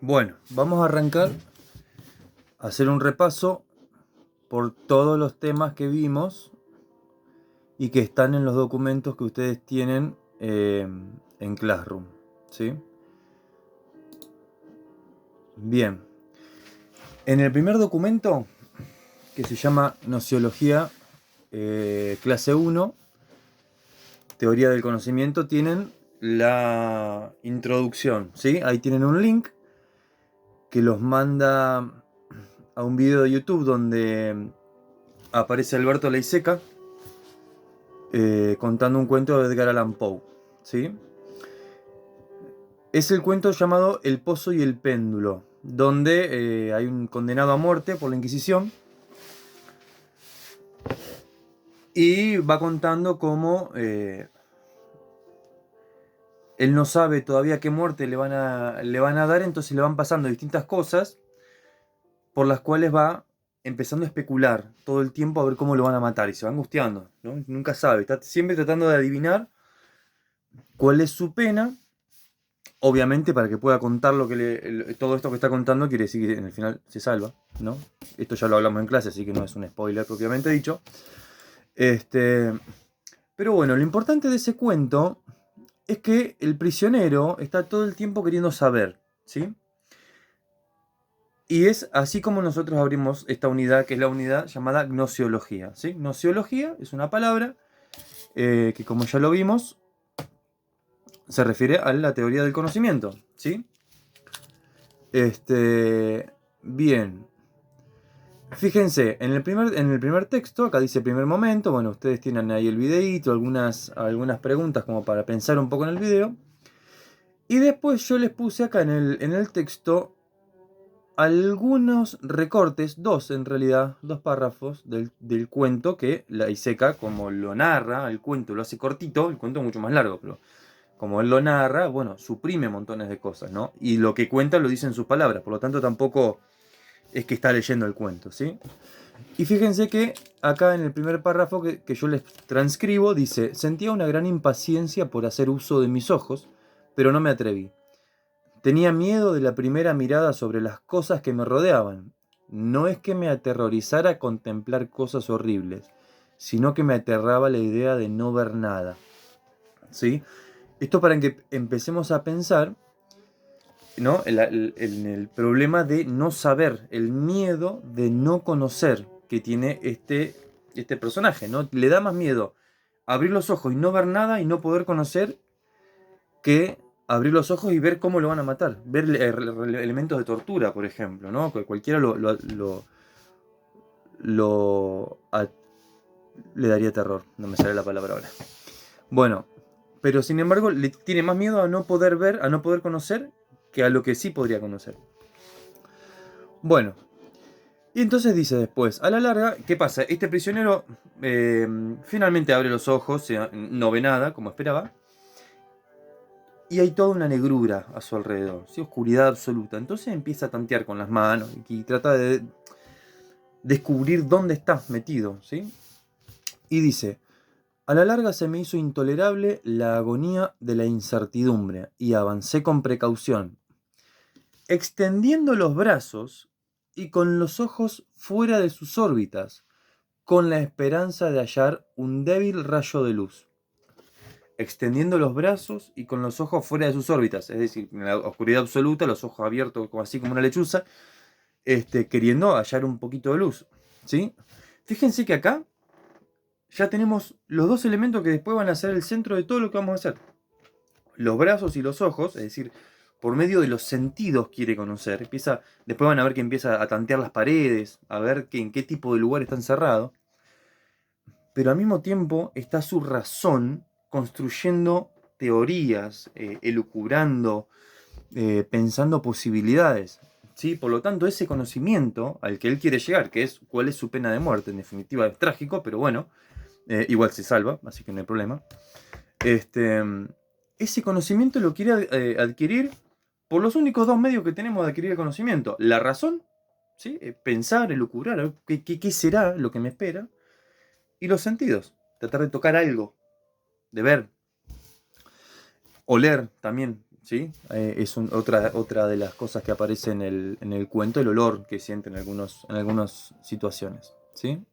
Bueno, vamos a arrancar a hacer un repaso por todos los temas que vimos y que están en los documentos que ustedes tienen en Classroom, ¿sí? Bien, en el primer documento, que se llama Nociología clase 1, Teoría del Conocimiento, tienen la introducción, ¿sí? Ahí tienen un link que los manda a un video de YouTube donde aparece Alberto Leiseca contando un cuento de Edgar Allan Poe, ¿sí? Es el cuento llamado El Pozo y el Péndulo, donde hay un condenado a muerte por la Inquisición y va contando cómo él no sabe todavía qué muerte le van a dar, entonces le van pasando distintas cosas por las cuales va empezando a especular todo el tiempo a ver cómo lo van a matar y se va angustiando, ¿no? Nunca sabe, está siempre tratando de adivinar cuál es su pena. Obviamente, para que pueda contar todo esto que está contando, quiere decir que en el final se salva, ¿no? Esto ya lo hablamos en clase, así que no es un spoiler propiamente dicho. Este, pero bueno, lo importante de ese cuento es que el prisionero está todo el tiempo queriendo saber, ¿sí? Y es así como nosotros abrimos esta unidad, que es la unidad llamada gnoseología, ¿sí? Gnoseología es una palabra que, como ya lo vimos, se refiere a la teoría del conocimiento, ¿sí? Bien. Fíjense, en el primer texto, acá dice primer momento, bueno, ustedes tienen ahí el videíto, algunas preguntas como para pensar un poco en el video. Y después yo les puse acá en el texto algunos recortes, dos en realidad, dos párrafos del cuento que la Iseca, como lo narra, el cuento lo hace cortito, el cuento es mucho más largo, pero como él lo narra, bueno, suprime montones de cosas, ¿no? Y lo que cuenta lo dice en sus palabras, por lo tanto tampoco es que está leyendo el cuento, ¿sí? Y fíjense que acá en el primer párrafo que yo les transcribo dice: sentía una gran impaciencia por hacer uso de mis ojos, pero no me atreví. Tenía miedo de la primera mirada sobre las cosas que me rodeaban. No es que me aterrorizara contemplar cosas horribles, sino que me aterraba la idea de no ver nada, ¿sí? Esto para que empecemos a pensar, ¿no? En el problema de no saber, el miedo de no conocer que tiene este personaje, ¿no? Le da más miedo abrir los ojos y no ver nada y no poder conocer que abrir los ojos y ver cómo lo van a matar. Ver elementos de tortura, por ejemplo, ¿no? Que cualquiera lo le daría terror. No me sale la palabra ahora. Bueno, pero sin embargo le tiene más miedo a no poder ver, a no poder conocer, que a lo que sí podría conocer. Bueno, y entonces dice después, a la larga, ¿qué pasa? Este prisionero finalmente abre los ojos, no ve nada, como esperaba, y hay toda una negrura a su alrededor, ¿sí? Oscuridad absoluta. Entonces empieza a tantear con las manos y trata de descubrir dónde está metido, ¿sí? Y dice: a la larga se me hizo intolerable la agonía de la incertidumbre y avancé con precaución, extendiendo los brazos y con los ojos fuera de sus órbitas, con la esperanza de hallar un débil rayo de luz. Extendiendo los brazos y con los ojos fuera de sus órbitas, es decir, en la oscuridad absoluta, los ojos abiertos así como una lechuza, queriendo hallar un poquito de luz, ¿sí? Fíjense que acá ya tenemos los dos elementos que después van a ser el centro de todo lo que vamos a hacer. Los brazos y los ojos, es decir, por medio de los sentidos quiere conocer. Después van a ver que empieza a tantear las paredes, a ver en qué tipo de lugar está encerrado. Pero al mismo tiempo está su razón construyendo teorías, elucubrando, pensando posibilidades. ¿Sí? Por lo tanto, ese conocimiento al que él quiere llegar, que es cuál es su pena de muerte, en definitiva es trágico, pero bueno, igual se salva, así que no hay problema. Este, ese conocimiento lo quiere adquirir por los únicos dos medios que tenemos de adquirir el conocimiento: la razón, ¿sí? Pensar, elucubrar, ¿qué será lo que me espera? Y los sentidos, tratar de tocar algo, de ver, oler también, ¿sí? Otra de las cosas que aparece en el cuento, el olor que sienten en algunas situaciones, ¿sí?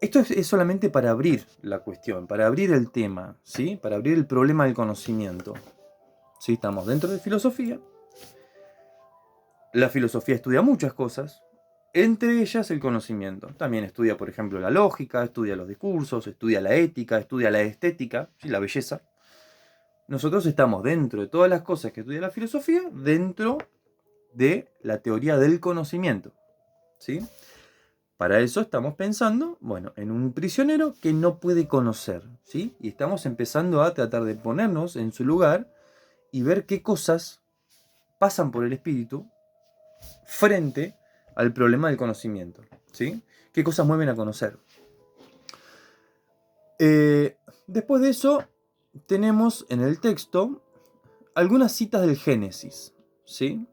Esto es solamente para abrir la cuestión, para abrir el tema, ¿sí? Para abrir el problema del conocimiento. ¿Sí? Estamos dentro de filosofía. La filosofía estudia muchas cosas, entre ellas el conocimiento. También estudia, por ejemplo, la lógica, estudia los discursos, estudia la ética, estudia la estética, ¿sí? La belleza. Nosotros estamos dentro de todas las cosas que estudia la filosofía, dentro de la teoría del conocimiento, ¿sí? Para eso estamos pensando, bueno, en un prisionero que no puede conocer, ¿sí? Y estamos empezando a tratar de ponernos en su lugar y ver qué cosas pasan por el espíritu frente al problema del conocimiento, ¿sí? ¿Qué cosas mueven a conocer? Después de eso, tenemos en el texto algunas citas del Génesis, ¿sí?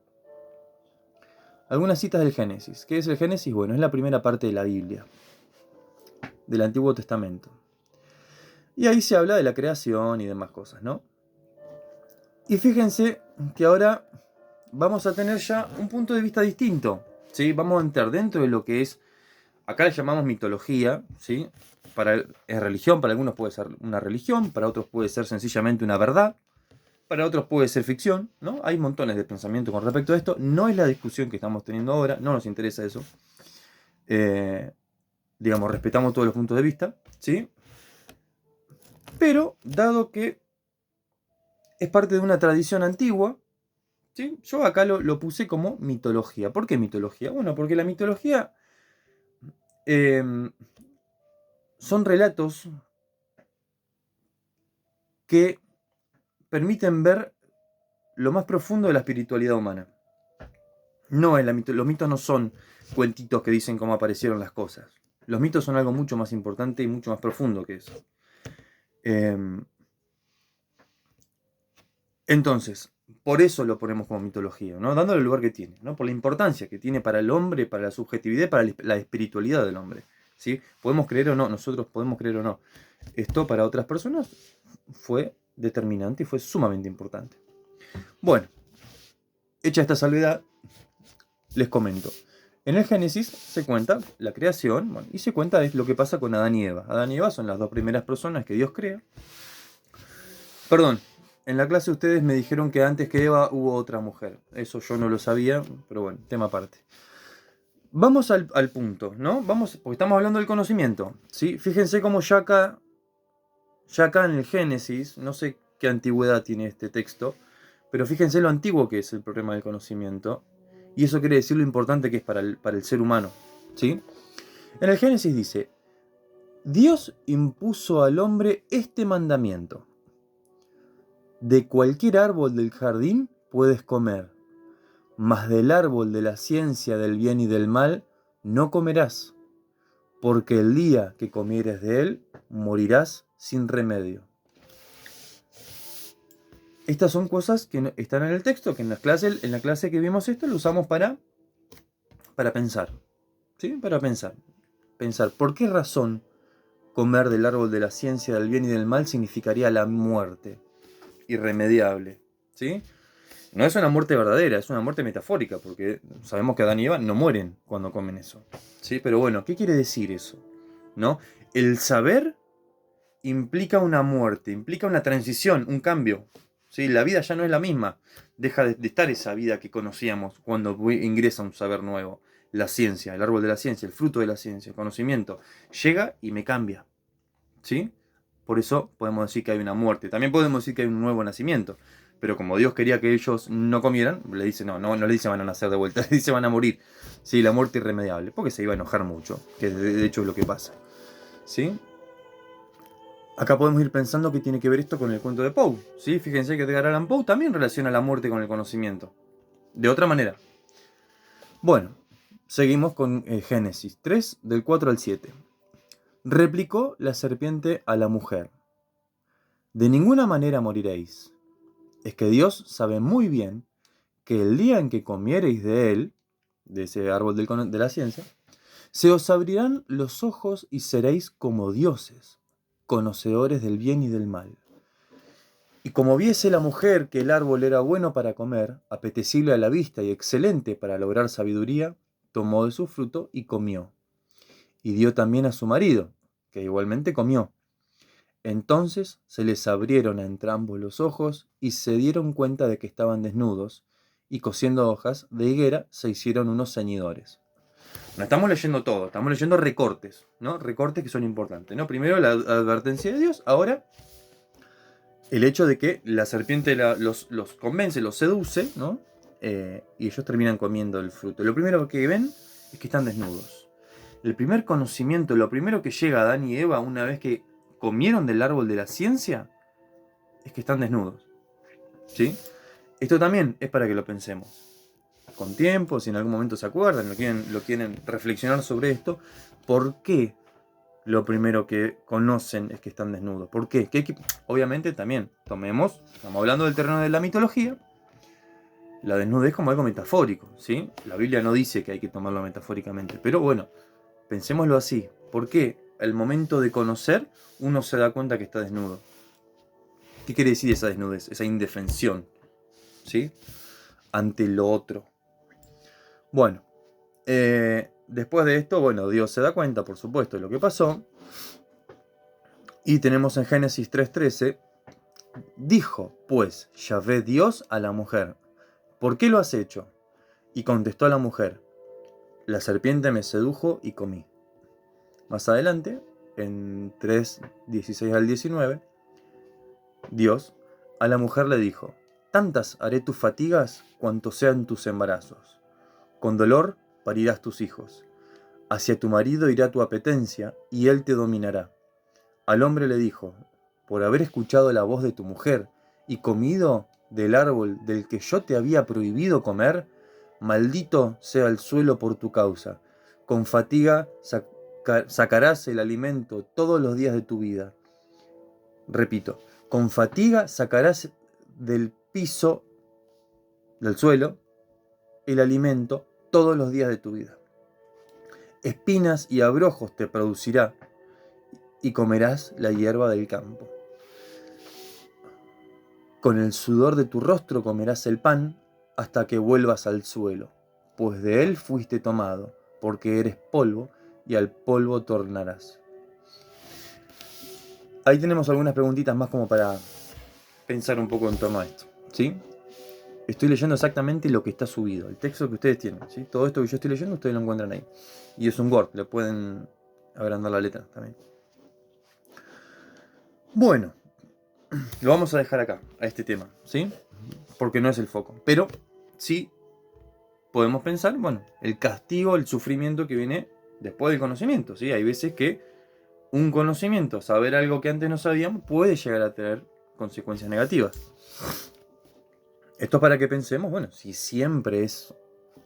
Algunas citas del Génesis. ¿Qué es el Génesis? Bueno, es la primera parte de la Biblia, del Antiguo Testamento. Y ahí se habla de la creación y demás cosas, ¿no? Y fíjense que ahora vamos a tener ya un punto de vista distinto, ¿sí? Vamos a entrar dentro de lo que es, acá le llamamos mitología, ¿sí? Es religión, para algunos puede ser una religión, para otros puede ser sencillamente una verdad, para otros puede ser ficción, ¿no? Hay montones de pensamientos con respecto a esto, no es la discusión que estamos teniendo ahora, no nos interesa eso. Digamos, respetamos todos los puntos de vista, ¿sí? Pero, dado que es parte de una tradición antigua, ¿sí? Yo acá lo puse como mitología. ¿Por qué mitología? Bueno, porque la mitología son relatos que permiten ver lo más profundo de la espiritualidad humana. Los mitos no son cuentitos que dicen cómo aparecieron las cosas. Los mitos son algo mucho más importante y mucho más profundo que eso. Entonces, por eso lo ponemos como mitología, ¿no? Dándole el lugar que tiene, ¿no? Por la importancia que tiene para el hombre, para la subjetividad, para la espiritualidad del hombre, ¿sí? Podemos creer o no, nosotros podemos creer o no. Esto para otras personas fue determinante y fue sumamente importante. Bueno, hecha esta salvedad, les comento. En el Génesis se cuenta la creación, bueno, y se cuenta lo que pasa con Adán y Eva. Adán y Eva son las dos primeras personas que Dios crea. Perdón, en la clase ustedes me dijeron que antes que Eva hubo otra mujer. Eso yo no lo sabía, pero bueno, tema aparte. Vamos al punto, ¿no? Vamos, porque estamos hablando del conocimiento, ¿sí? Fíjense cómo ya acá en el Génesis, no sé qué antigüedad tiene este texto, pero fíjense lo antiguo que es el problema del conocimiento. Y eso quiere decir lo importante que es para el ser humano, ¿sí? En el Génesis dice, Dios impuso al hombre este mandamiento. De cualquier árbol del jardín puedes comer, mas del árbol de la ciencia del bien y del mal no comerás, porque el día que comieres de él morirás sin remedio. Estas son cosas que están en el texto, que en la clase que vimos esto lo usamos para pensar, ¿sí? Para pensar. Pensar, ¿por qué razón comer del árbol de la ciencia del bien y del mal significaría la muerte irremediable? ¿Sí? No es una muerte verdadera, es una muerte metafórica, porque sabemos que Adán y Eva no mueren cuando comen eso. ¿Sí? Pero bueno, ¿qué quiere decir eso? ¿No? El saber implica una muerte, implica una transición, un cambio. ¿Sí? La vida ya no es la misma. Deja de estar esa vida que conocíamos cuando ingresa un saber nuevo. La ciencia, el árbol de la ciencia, el fruto de la ciencia, el conocimiento. Llega y me cambia. ¿Sí? Por eso podemos decir que hay una muerte. También podemos decir que hay un nuevo nacimiento. Pero como Dios quería que ellos no comieran, le dice, no le dice van a nacer de vuelta, le dice van a morir. Sí, la muerte irremediable, porque se iba a enojar mucho, que de hecho es lo que pasa. ¿Sí? Acá podemos ir pensando que tiene que ver esto con el cuento de Poe. ¿Sí? Fíjense que Edgar Allan Poe también relaciona la muerte con el conocimiento. De otra manera. Bueno, seguimos con Génesis 3, del 4 al 7. Replicó la serpiente a la mujer. De ninguna manera moriréis. Es que Dios sabe muy bien que el día en que comiereis de él, de ese árbol de la ciencia, se os abrirán los ojos y seréis como dioses, conocedores del bien y del mal. Y como viese la mujer que el árbol era bueno para comer, apetecible a la vista y excelente para lograr sabiduría, tomó de su fruto y comió. Y dio también a su marido, que igualmente comió. Entonces se les abrieron a entrambos los ojos y se dieron cuenta de que estaban desnudos, y cosiendo hojas de higuera se hicieron unos ceñidores. No estamos leyendo todo, estamos leyendo recortes, ¿no? Recortes que son importantes, ¿no? Primero la advertencia de Dios, ahora el hecho de que la serpiente los convence, los seduce, ¿no? Y ellos terminan comiendo el fruto. Lo primero que ven es que están desnudos. El primer conocimiento, lo primero que llega a Adán y Eva una vez que comieron del árbol de la ciencia, es que están desnudos. ¿Sí? Esto también es para que lo pensemos. Con tiempo, si en algún momento se acuerdan, lo quieren reflexionar sobre esto, ¿por qué lo primero que conocen es que están desnudos? ¿Por qué? Obviamente también, estamos hablando del terreno de la mitología, la desnudez como algo metafórico, ¿sí? La Biblia no dice que hay que tomarlo metafóricamente, pero bueno, pensémoslo así. ¿Por qué al momento de conocer uno se da cuenta que está desnudo? ¿Qué quiere decir esa desnudez? Esa indefensión, ¿sí? Ante lo otro. Bueno, después de esto, bueno, Dios se da cuenta, por supuesto, de lo que pasó. Y tenemos en Génesis 3:13, dijo, pues, Yahvé Dios a la mujer, ¿por qué lo has hecho? Y contestó a la mujer, la serpiente me sedujo y comí. Más adelante, en 3:16 al 19, Dios a la mujer le dijo, tantas haré tus fatigas cuanto sean tus embarazos. Con dolor parirás tus hijos. Hacia tu marido irá tu apetencia, y él te dominará. Al hombre le dijo, por haber escuchado la voz de tu mujer y comido del árbol del que yo te había prohibido comer, maldito sea el suelo por tu causa. Con fatiga sacarás el alimento todos los días de tu vida. Repito, con fatiga sacarás del piso, del suelo, el alimento todos los días de tu vida. Espinas y abrojos te producirá, y comerás la hierba del campo. Con el sudor de tu rostro comerás el pan hasta que vuelvas al suelo, pues de él fuiste tomado, porque eres polvo, y al polvo tornarás. Ahí tenemos algunas preguntitas más como para pensar un poco en torno a esto, ¿sí? Estoy leyendo exactamente lo que está subido, el texto que ustedes tienen, ¿sí? Todo esto que yo estoy leyendo ustedes lo encuentran ahí. Y es un Word, le pueden agrandar la letra también. Bueno, lo vamos a dejar acá, a este tema, ¿sí? Porque no es el foco. Pero sí podemos pensar, bueno, el castigo, el sufrimiento que viene después del conocimiento, ¿sí? Hay veces que un conocimiento, saber algo que antes no sabíamos, puede llegar a tener consecuencias negativas. Esto es para que pensemos, bueno, si siempre es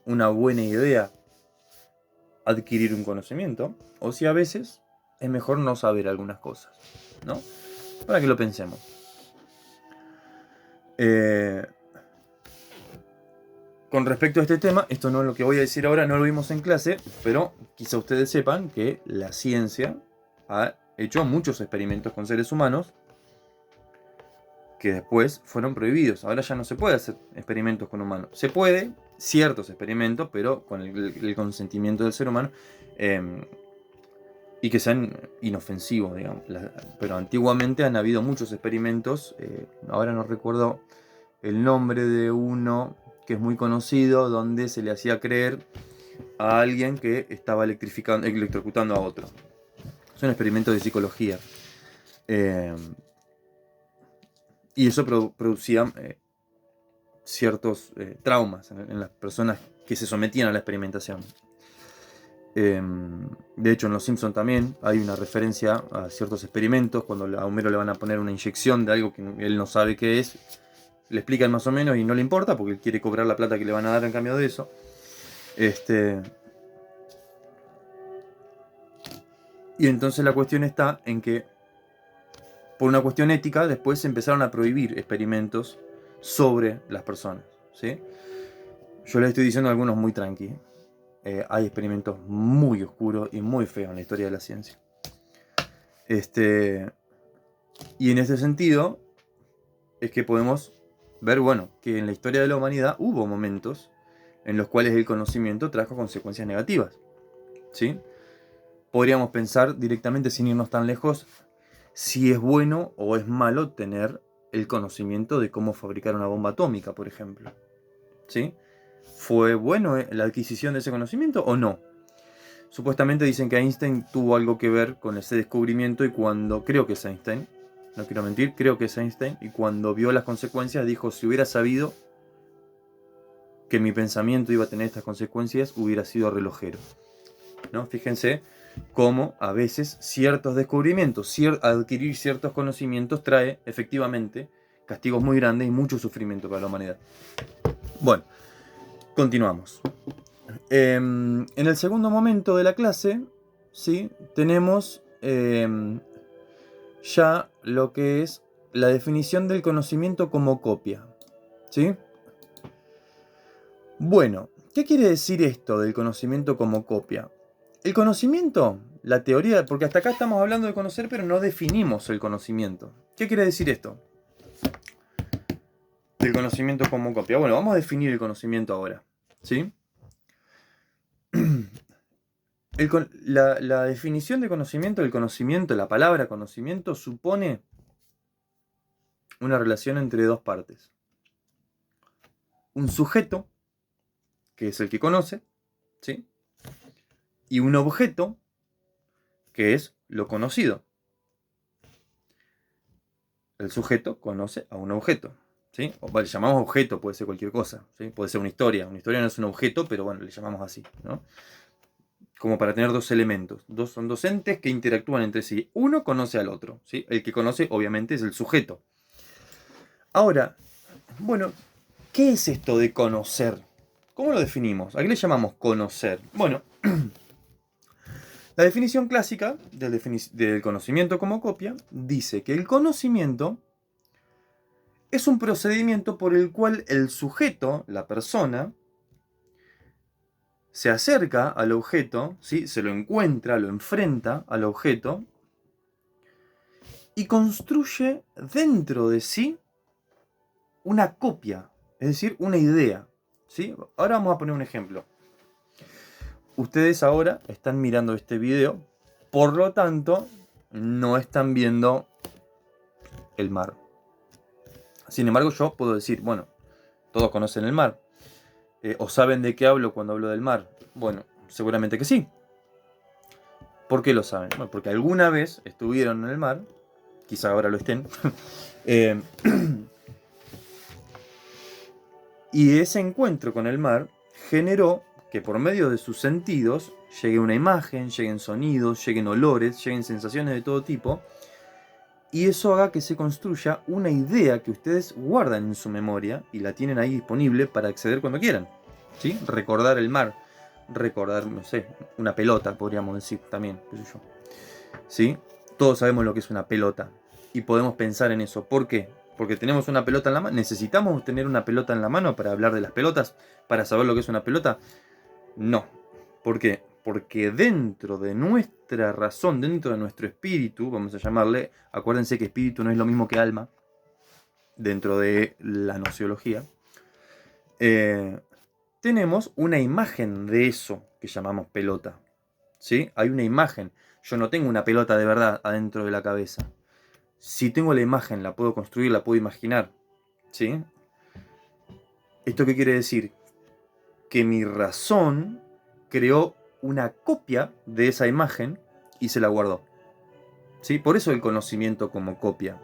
una buena idea adquirir un conocimiento, o si a veces es mejor no saber algunas cosas, ¿no? Para que lo pensemos. Con respecto a este tema, esto no es lo que voy a decir ahora, no lo vimos en clase, pero quizá ustedes sepan que la ciencia ha hecho muchos experimentos con seres humanos que después fueron prohibidos. Ahora ya no se puede hacer experimentos con humanos. Se puede, ciertos experimentos, pero con el consentimiento del ser humano, y que sean inofensivos, digamos. Pero antiguamente han habido muchos experimentos, ahora no recuerdo el nombre de uno que es muy conocido, donde se le hacía creer a alguien que estaba electrocutando a otro. Es un experimento de psicología. Y eso producía ciertos traumas en las personas que se sometían a la experimentación. De hecho, en Los Simpson también hay una referencia a ciertos experimentos, cuando a Homero le van a poner una inyección de algo que él no sabe qué es, le explican más o menos y no le importa porque él quiere cobrar la plata que le van a dar en cambio de eso. Y entonces la cuestión está en que, por una cuestión ética, después se empezaron a prohibir experimentos sobre las personas, ¿sí? Yo les estoy diciendo algunos muy tranqui. Hay experimentos muy oscuros y muy feos en la historia de la ciencia. Y en ese sentido, es que podemos ver, bueno, que en la historia de la humanidad hubo momentos en los cuales el conocimiento trajo consecuencias negativas, ¿sí? Podríamos pensar directamente, sin irnos tan lejos, si es bueno o es malo tener el conocimiento de cómo fabricar una bomba atómica, por ejemplo, ¿sí? ¿Fue bueno la adquisición de ese conocimiento o no? Supuestamente dicen que Einstein tuvo algo que ver con ese descubrimiento y creo que es Einstein, no quiero mentir, creo que es Einstein, y cuando vio las consecuencias dijo, si hubiera sabido que mi pensamiento iba a tener estas consecuencias, hubiera sido relojero, ¿no? Fíjense cómo a veces ciertos descubrimientos, adquirir ciertos conocimientos trae efectivamente castigos muy grandes y mucho sufrimiento para la humanidad. Bueno, continuamos. En el segundo momento de la clase, ¿sí? Tenemos ya lo que es la definición del conocimiento como copia, ¿sí? Bueno, ¿qué quiere decir esto del conocimiento como copia? El conocimiento, la teoría, porque hasta acá estamos hablando de conocer, pero no definimos el conocimiento. ¿Qué quiere decir esto? Del conocimiento como copia. Bueno, vamos a definir el conocimiento ahora, ¿sí? La definición de conocimiento, el conocimiento, la palabra conocimiento, supone una relación entre dos partes. Un sujeto, que es el que conoce, ¿sí? Y un objeto, que es lo conocido. El sujeto conoce a un objeto, ¿sí? O le llamamos objeto, puede ser cualquier cosa, ¿sí? Puede ser una historia. Una historia no es un objeto, pero bueno, le llamamos así, ¿no? Como para tener dos elementos. Son dos entes que interactúan entre sí. Uno conoce al otro, ¿sí? El que conoce, obviamente, es el sujeto. Ahora, bueno, ¿qué es esto de conocer? ¿Cómo lo definimos? ¿A qué le llamamos conocer? Bueno, la definición clásica del conocimiento como copia dice que el conocimiento es un procedimiento por el cual el sujeto, la persona, se acerca al objeto, ¿sí? Se lo encuentra, lo enfrenta al objeto y construye dentro de sí una copia, es decir, una idea, ¿sí? Ahora vamos a poner un ejemplo. Ustedes ahora están mirando este video, por lo tanto, no están viendo el mar. Sin embargo, yo puedo decir, bueno, todos conocen el mar. ¿O saben de qué hablo cuando hablo del mar? Bueno, seguramente que sí. ¿Por qué lo saben? Bueno, porque alguna vez estuvieron en el mar, quizá ahora lo estén, y ese encuentro con el mar generó que por medio de sus sentidos llegue una imagen, lleguen sonidos, lleguen olores, lleguen sensaciones de todo tipo, y eso haga que se construya una idea que ustedes guardan en su memoria y la tienen ahí disponible para acceder cuando quieran, ¿sí? Recordar el mar, recordar, no sé, una pelota, podríamos decir también, qué sé yo, ¿sí? Todos sabemos lo que es una pelota y podemos pensar en eso. ¿Por qué? Porque tenemos una pelota en la mano. ¿Necesitamos tener una pelota en la mano para hablar de las pelotas? ¿Para saber lo que es una pelota? No. ¿Por qué? Porque dentro de nuestra razón, dentro de nuestro espíritu, vamos a llamarle, acuérdense que espíritu no es lo mismo que alma, dentro de la nociología, tenemos una imagen de eso que llamamos pelota, ¿sí? Hay una imagen. Yo no tengo una pelota de verdad adentro de la cabeza. Si tengo la imagen, la puedo construir, la puedo imaginar, ¿sí? ¿Esto qué quiere decir? Que mi razón creó una copia de esa imagen y se la guardó, ¿sí? Por eso el conocimiento como copia.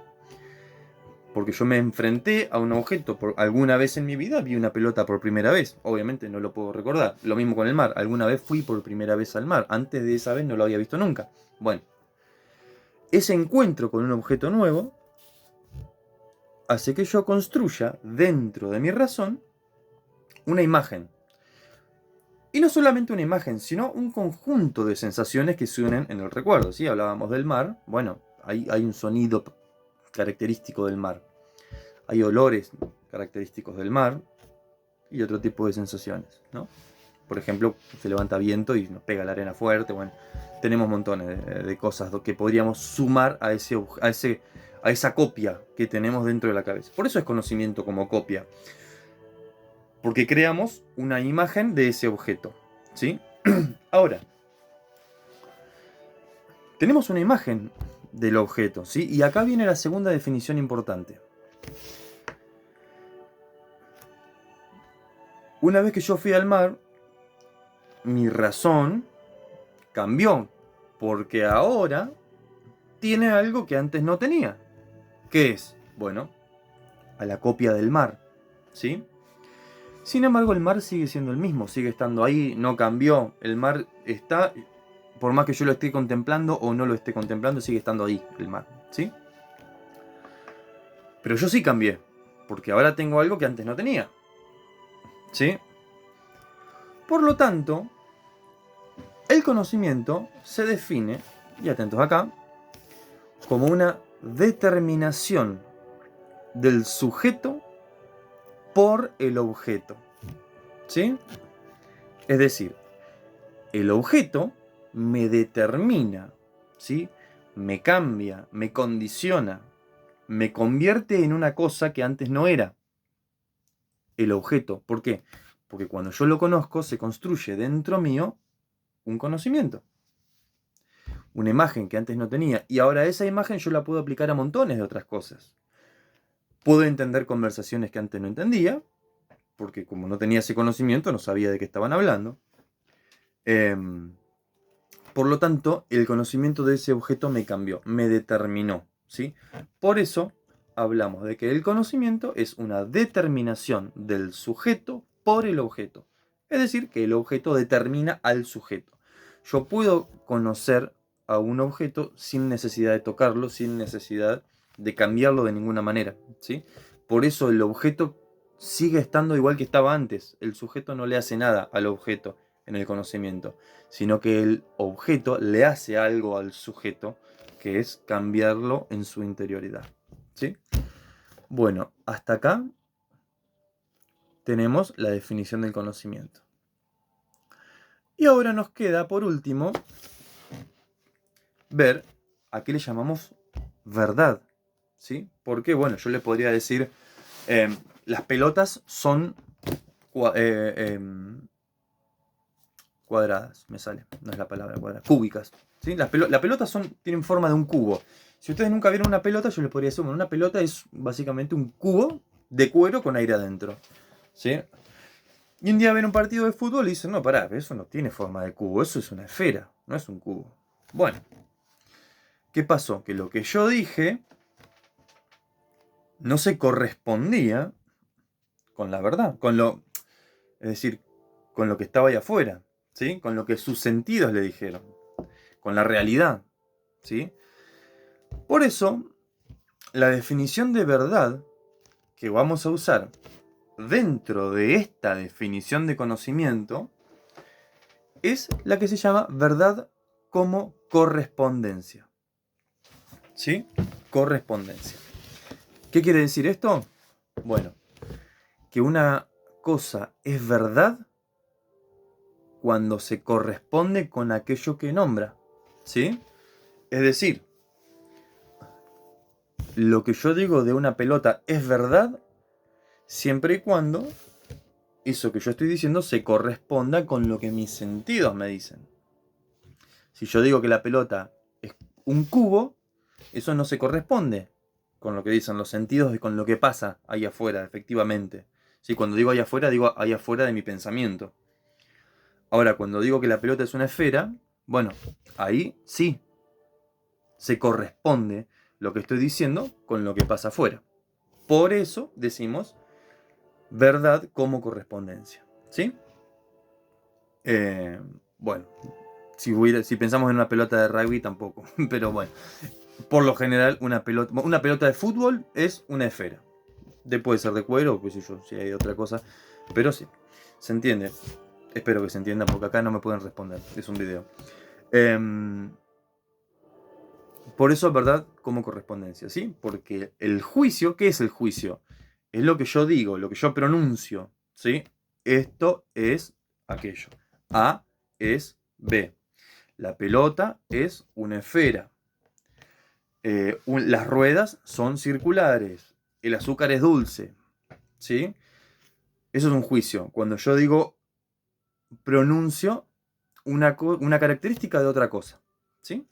Porque yo me enfrenté a un objeto alguna vez en mi vida, vi una pelota por primera vez. Obviamente no lo puedo recordar. Lo mismo con el mar. Alguna vez fui por primera vez al mar. Antes de esa vez no lo había visto nunca. Bueno, ese encuentro con un objeto nuevo hace que yo construya dentro de mi razón una imagen. Y no solamente una imagen, sino un conjunto de sensaciones que se unen en el recuerdo. ¿Sí? Hablábamos del mar. Bueno, hay un sonido característico del mar. Hay olores característicos del mar y otro tipo de sensaciones, ¿no? Por ejemplo, se levanta viento y nos pega la arena fuerte. Bueno, tenemos montones de cosas que podríamos sumar a a esa copia que tenemos dentro de la cabeza. Por eso es conocimiento como copia. Porque creamos una imagen de ese objeto, ¿sí? Ahora, tenemos una imagen del objeto, ¿sí? Y acá viene la segunda definición importante. Una vez que yo fui al mar, mi razón cambió, porque ahora tiene algo que antes no tenía. ¿Qué es? Bueno, a la copia del mar, ¿sí? Sin embargo, el mar sigue siendo el mismo, sigue estando ahí, no cambió. El mar está, por más que yo lo esté contemplando o no lo esté contemplando, sigue estando ahí el mar, ¿sí? Pero yo sí cambié, porque ahora tengo algo que antes no tenía, ¿sí? Por lo tanto, el conocimiento se define, y atentos acá, como una determinación del sujeto por el objeto, ¿sí? Es decir, el objeto me determina, ¿sí? Me cambia, me condiciona, me convierte en una cosa que antes no era. El objeto, ¿por qué? Porque cuando yo lo conozco, se construye dentro mío un conocimiento. Una imagen que antes no tenía. Y ahora esa imagen yo la puedo aplicar a montones de otras cosas. Puedo entender conversaciones que antes no entendía, porque como no tenía ese conocimiento, no sabía de qué estaban hablando. Por lo tanto, el conocimiento de ese objeto me cambió, me determinó, ¿sí? Por eso hablamos de que el conocimiento es una determinación del sujeto por el objeto. Es decir, que el objeto determina al sujeto. Yo puedo conocer a un objeto sin necesidad de tocarlo, sin necesidad de cambiarlo de ninguna manera, ¿sí? Por eso el objeto sigue estando igual que estaba antes. El sujeto no le hace nada al objeto en el conocimiento, sino que el objeto le hace algo al sujeto, que es cambiarlo en su interioridad, ¿sí? Bueno, hasta acá tenemos la definición del conocimiento. Y ahora nos queda, por último, ver a qué le llamamos verdad, ¿sí? Porque, bueno, yo le podría decir, las pelotas son cuadradas, me sale, no es la palabra cuadrada, cúbicas, ¿sí? Las pelotas tienen forma de un cubo. Si ustedes nunca vieron una pelota, yo les podría decir, bueno, una pelota es básicamente un cubo de cuero con aire adentro, ¿sí? Y un día ven un partido de fútbol y dicen, no, pará, eso no tiene forma de cubo, eso es una esfera, no es un cubo. Bueno, ¿qué pasó? Que lo que yo dije no se correspondía con la verdad, es decir, con lo que estaba ahí afuera, ¿sí? Con lo que sus sentidos le dijeron, con la realidad, ¿sí? Por eso, la definición de verdad que vamos a usar dentro de esta definición de conocimiento es la que se llama verdad como correspondencia, ¿sí? Correspondencia. ¿Qué quiere decir esto? Bueno, que una cosa es verdad cuando se corresponde con aquello que nombra, ¿sí? Es decir, lo que yo digo de una pelota es verdad siempre y cuando eso que yo estoy diciendo se corresponda con lo que mis sentidos me dicen. Si yo digo que la pelota es un cubo, eso no se corresponde con lo que dicen los sentidos y con lo que pasa ahí afuera, efectivamente. Si cuando digo ahí afuera de mi pensamiento. Ahora, cuando digo que la pelota es una esfera, bueno, ahí sí se corresponde lo que estoy diciendo con lo que pasa afuera. Por eso decimos verdad como correspondencia, ¿sí? Bueno, si pensamos en una pelota de rugby tampoco, pero bueno, por lo general una pelota de fútbol es una esfera. Puede ser de cuero, qué sé yo, si hay otra cosa, pero sí, se entiende. Espero que se entienda porque acá no me pueden responder, es un video. Por eso es verdad como correspondencia, ¿sí? Porque el juicio, ¿qué es el juicio? Es lo que yo digo, lo que yo pronuncio, ¿sí? Esto es aquello. A es B. La pelota es una esfera. las ruedas son circulares, el azúcar es dulce, ¿sí? Eso es un juicio. Cuando yo digo, pronuncio una característica de otra cosa, ¿sí?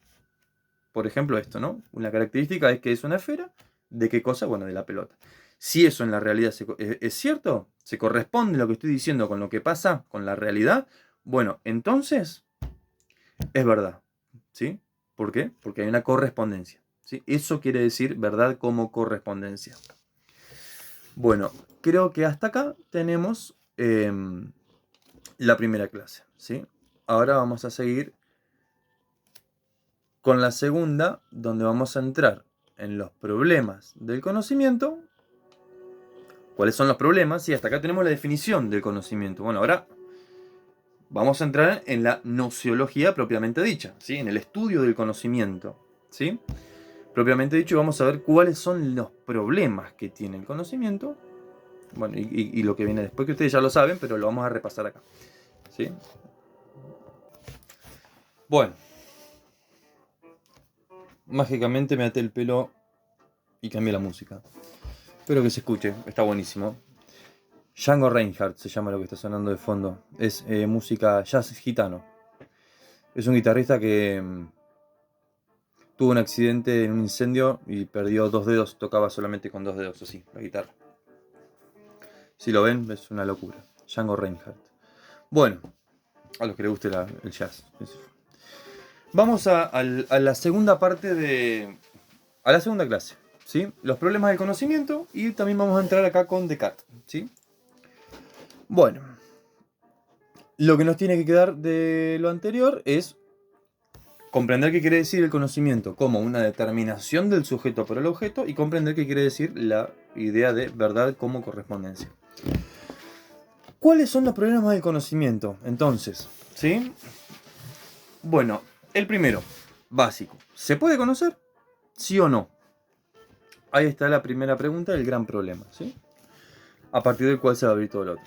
Por ejemplo esto, ¿no? Una característica es que es una esfera. ¿De qué cosa? Bueno, de la pelota. Si eso en la realidad es cierto, se corresponde lo que estoy diciendo con lo que pasa con la realidad, bueno, entonces es verdad, ¿sí? ¿Por qué? Porque hay una correspondencia, ¿sí? Eso quiere decir verdad como correspondencia. Bueno, creo que hasta acá tenemos la primera clase, ¿sí? Ahora vamos a seguir con la segunda, donde vamos a entrar en los problemas del conocimiento. ¿Cuáles son los problemas? Sí, hasta acá tenemos la definición del conocimiento. Bueno, ahora vamos a entrar en la nociología propiamente dicha, ¿sí? En el estudio del conocimiento, ¿sí? Propiamente dicho, vamos a ver cuáles son los problemas que tiene el conocimiento. Bueno, y lo que viene después, que ustedes ya lo saben, pero lo vamos a repasar acá, ¿sí? Bueno, mágicamente me até el pelo y cambié la música. Espero que se escuche, está buenísimo. Django Reinhardt se llama lo que está sonando de fondo. Es música jazz gitano. Es un guitarrista que tuvo un accidente en un incendio y perdió 2 dedos. Tocaba solamente con 2 dedos, así, la guitarra. Si lo ven, es una locura. Django Reinhardt. Bueno, a los que les guste el jazz. Vamos a la segunda parte a la segunda clase, ¿sí? Los problemas del conocimiento, y también vamos a entrar acá con Descartes, ¿sí? Bueno, lo que nos tiene que quedar de lo anterior es comprender qué quiere decir el conocimiento como una determinación del sujeto por el objeto, y comprender qué quiere decir la idea de verdad como correspondencia. ¿Cuáles son los problemas del conocimiento? Entonces, ¿sí? Bueno, el primero, básico. ¿Se puede conocer? ¿Sí o no? Ahí está la primera pregunta, el gran problema, ¿sí? A partir del cual se va a abrir todo lo otro.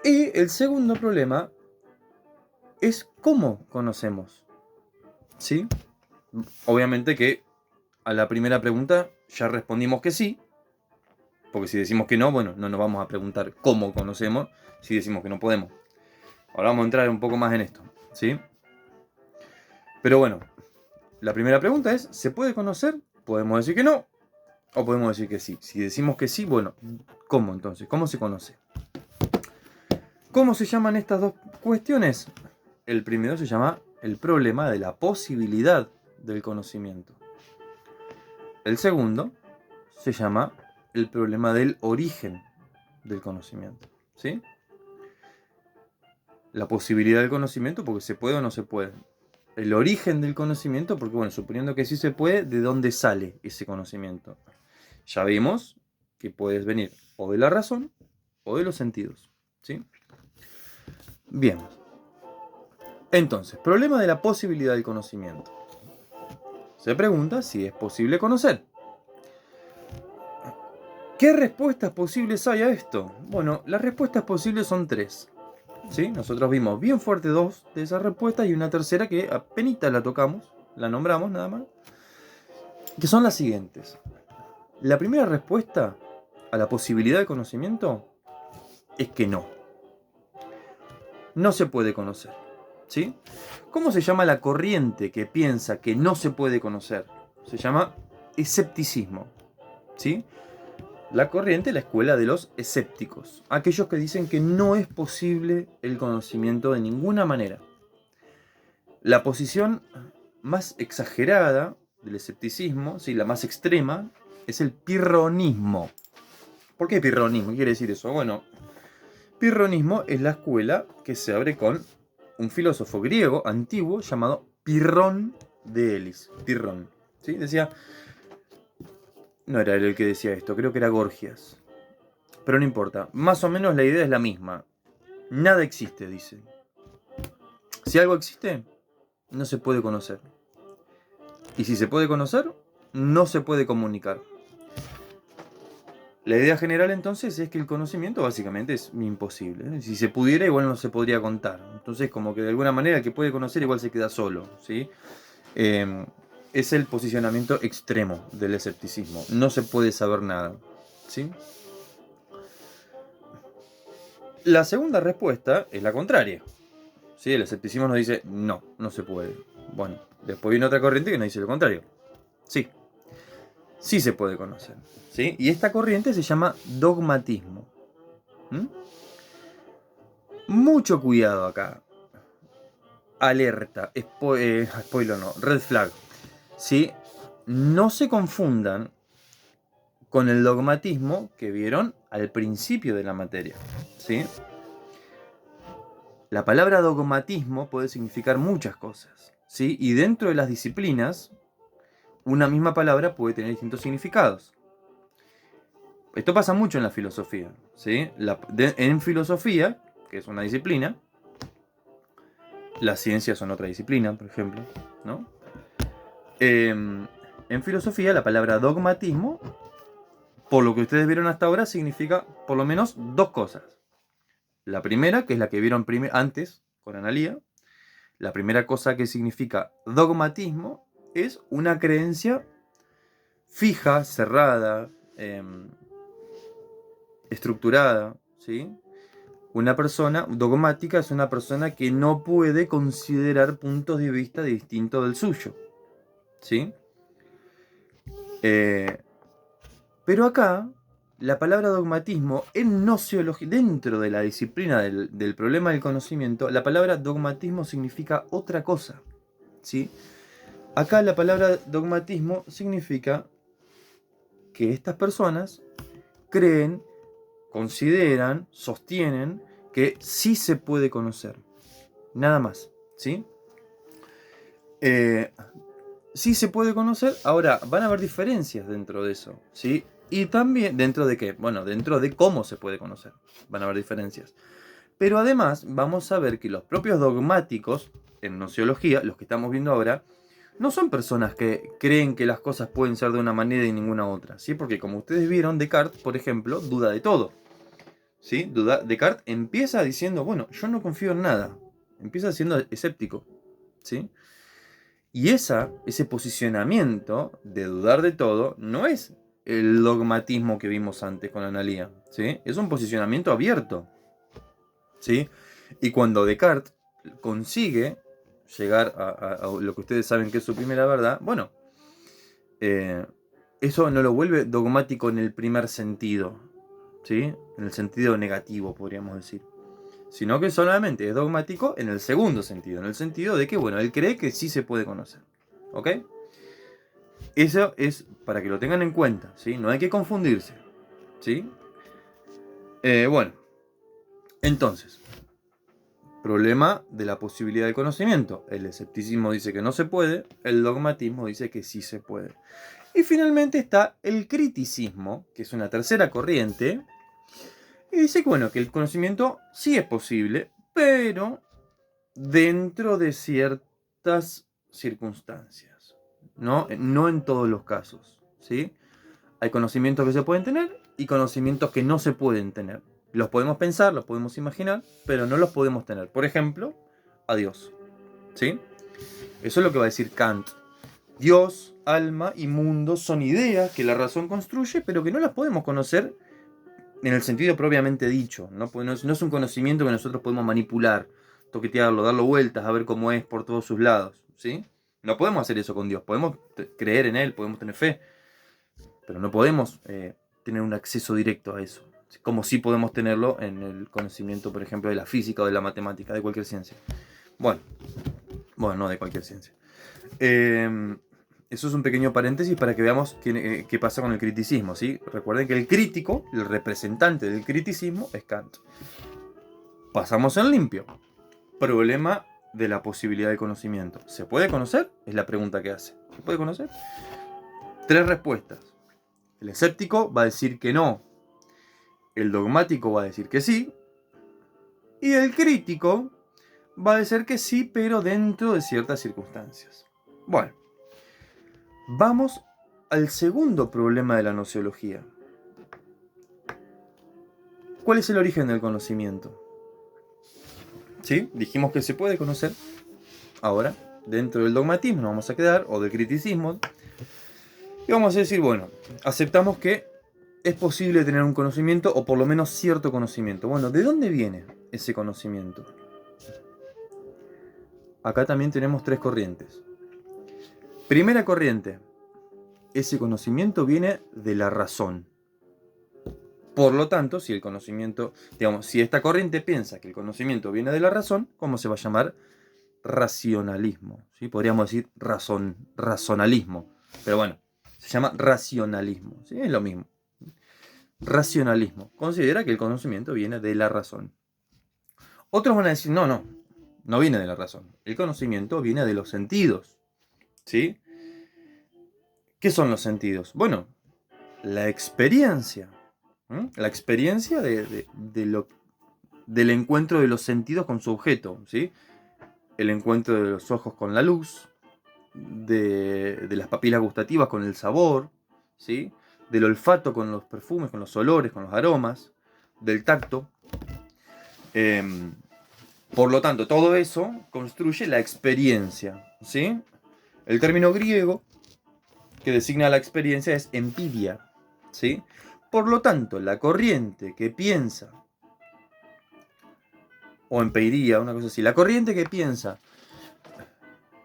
Y el segundo problema es cómo conocemos, ¿sí? Obviamente que a la primera pregunta ya respondimos que sí, porque si decimos que no, bueno, no nos vamos a preguntar cómo conocemos si decimos que no podemos. Ahora vamos a entrar un poco más en esto, ¿sí? Pero bueno, la primera pregunta es, ¿se puede conocer? Podemos decir que no, o podemos decir que sí. Si decimos que sí, bueno, ¿cómo entonces? ¿Cómo se conoce? ¿Cómo se llaman estas dos cuestiones? El primero se llama el problema de la posibilidad del conocimiento. El segundo se llama el problema del origen del conocimiento, ¿sí? La posibilidad del conocimiento, porque se puede o no se puede. El origen del conocimiento, porque bueno, suponiendo que sí se puede, ¿de dónde sale ese conocimiento? Ya vimos que puedes venir o de la razón o de los sentidos, ¿sí? Bien. Entonces, problema de la posibilidad del conocimiento. Se pregunta si es posible conocer. ¿Qué respuestas posibles hay a esto? Bueno, las respuestas posibles son 3. ¿Sí? Nosotros vimos bien fuerte 2 de esas respuestas y una tercera que apenas la tocamos, la nombramos nada más, que son las siguientes. La primera respuesta a la posibilidad de conocimiento es que no. No se puede conocer, ¿sí? ¿Cómo se llama la corriente que piensa que no se puede conocer? Se llama escepticismo, ¿sí? La corriente, la escuela de los escépticos, aquellos que dicen que no es posible el conocimiento de ninguna manera. La posición más exagerada del escepticismo, ¿sí? La más extrema, es el pirronismo. ¿Por qué pirronismo? ¿Qué quiere decir eso? Bueno, pirronismo es la escuela que se abre con un filósofo griego antiguo llamado Pirrón de Elis. Pirrón, ¿sí? Decía, no era él el que decía esto, creo que era Gorgias. Pero no importa, más o menos la idea es la misma. Nada existe, dice. Si algo existe, no se puede conocer. Y si se puede conocer, no se puede comunicar. La idea general entonces es que el conocimiento básicamente es imposible, ¿eh? Si se pudiera, igual no se podría contar. Entonces como que de alguna manera el que puede conocer igual se queda solo, ¿sí? es el posicionamiento extremo del escepticismo. No se puede saber nada, ¿sí? La segunda respuesta es la contraria. ¿Sí? El escepticismo nos dice, no, no se puede. Bueno, después viene otra corriente que nos dice lo contrario. Sí, sí se puede conocer. ¿Sí? Y esta corriente se llama dogmatismo. ¿Mm? Mucho cuidado acá. Alerta, spoiler no, red flag. ¿Sí? No se confundan con el dogmatismo que vieron al principio de la materia. ¿Sí? La palabra dogmatismo puede significar muchas cosas. ¿Sí? Y dentro de las disciplinas, una misma palabra puede tener distintos significados. Esto pasa mucho en la filosofía. ¿Sí? En filosofía, que es una disciplina, las ciencias son otra disciplina, por ejemplo, ¿no? En filosofía, la palabra dogmatismo, por lo que ustedes vieron hasta ahora, significa por lo menos dos cosas. La primera, que es la que vieron antes con Analía, la primera cosa que significa dogmatismo es una creencia fija, cerrada, estructurada, ¿sí? Una persona dogmática es una persona que no puede considerar puntos de vista distintos del suyo, ¿sí? Pero acá, la palabra dogmatismo en nociología, dentro de la disciplina del problema del conocimiento, la palabra dogmatismo significa otra cosa, ¿sí? Acá la palabra dogmatismo significa que estas personas creen, consideran, sostienen que sí se puede conocer. Nada más, ¿sí? Sí se puede conocer. Ahora, van a haber diferencias dentro de eso, ¿sí? Y también, ¿dentro de qué? Bueno, dentro de cómo se puede conocer. Van a haber diferencias. Pero además, vamos a ver que los propios dogmáticos, en nociología, los que estamos viendo ahora, no son personas que creen que las cosas pueden ser de una manera y ninguna otra, ¿sí? Porque como ustedes vieron, Descartes, por ejemplo, duda de todo, ¿sí? Descartes empieza diciendo, bueno, yo no confío en nada. Empieza siendo escéptico, ¿sí? Y ese posicionamiento de dudar de todo no es el dogmatismo que vimos antes con Analía, ¿sí? Es un posicionamiento abierto, ¿sí? Y cuando Descartes consigue llegar a lo que ustedes saben que es su primera verdad, bueno, eso no lo vuelve dogmático en el primer sentido, ¿sí? En el sentido negativo, podríamos decir. Sino que solamente es dogmático en el segundo sentido, en el sentido de que, bueno, él cree que sí se puede conocer, ¿ok? Eso es para que lo tengan en cuenta, ¿sí? No hay que confundirse, ¿sí? Bueno, entonces, problema de la posibilidad de conocimiento. El escepticismo dice que no se puede, el dogmatismo dice que sí se puede. Y finalmente está el criticismo, que es una tercera corriente, y dice que, bueno, que el conocimiento sí es posible, pero dentro de ciertas circunstancias, ¿no? No en todos los casos, ¿sí? Hay conocimientos que se pueden tener y conocimientos que no se pueden tener. Los podemos pensar, los podemos imaginar, pero no los podemos tener. Por ejemplo, a Dios, ¿sí? Eso es lo que va a decir Kant. Dios, alma y mundo son ideas que la razón construye, pero que no las podemos conocer en el sentido propiamente dicho, ¿no? Porque no es un conocimiento que nosotros podemos manipular, toquetearlo, darlo vueltas, a ver cómo es por todos sus lados, ¿sí? No podemos hacer eso con Dios, podemos creer en Él, podemos tener fe, pero no podemos tener un acceso directo a eso, como sí podemos tenerlo en el conocimiento, por ejemplo, de la física o de la matemática, de cualquier ciencia. Bueno, no de cualquier ciencia. Eso es un pequeño paréntesis para que veamos qué pasa con el criticismo, ¿sí? Recuerden que el crítico, el representante del criticismo, es Kant. Pasamos en limpio. Problema de la posibilidad de conocimiento. ¿Se puede conocer? Es la pregunta que hace. ¿Se puede conocer? 3 respuestas. El escéptico va a decir que no. El dogmático va a decir que sí. Y el crítico va a decir que sí, pero dentro de ciertas circunstancias. Bueno, vamos al segundo problema de la nociología. ¿Cuál es el origen del conocimiento? ¿Sí? Dijimos que se puede conocer. Ahora, dentro del dogmatismo nos vamos a quedar, o del criticismo, y vamos a decir, bueno, aceptamos que es posible tener un conocimiento, o por lo menos cierto conocimiento. Bueno, ¿de dónde viene ese conocimiento? Acá también tenemos tres corrientes. Primera corriente, ese conocimiento viene de la razón. Por lo tanto, si el conocimiento, digamos, si esta corriente piensa que el conocimiento viene de la razón, ¿cómo se va a llamar? Racionalismo. ¿Sí? Podríamos decir razonalismo. Pero bueno, se llama racionalismo. ¿Sí? Es lo mismo. Racionalismo. Considera que el conocimiento viene de la razón. Otros van a decir, no viene de la razón. El conocimiento viene de los sentidos. ¿Sí? ¿Qué son los sentidos? Bueno, la experiencia. La experiencia del encuentro de los sentidos con su objeto, ¿sí? El encuentro de los ojos con la luz, de las papilas gustativas con el sabor, ¿sí? Del olfato con los perfumes, con los olores, con los aromas, del tacto. Por lo tanto, todo eso construye la experiencia, ¿sí? El término griego que designa la experiencia es empiria, ¿sí? Por lo tanto, la corriente que piensa, o empeiría, una cosa así, la corriente que piensa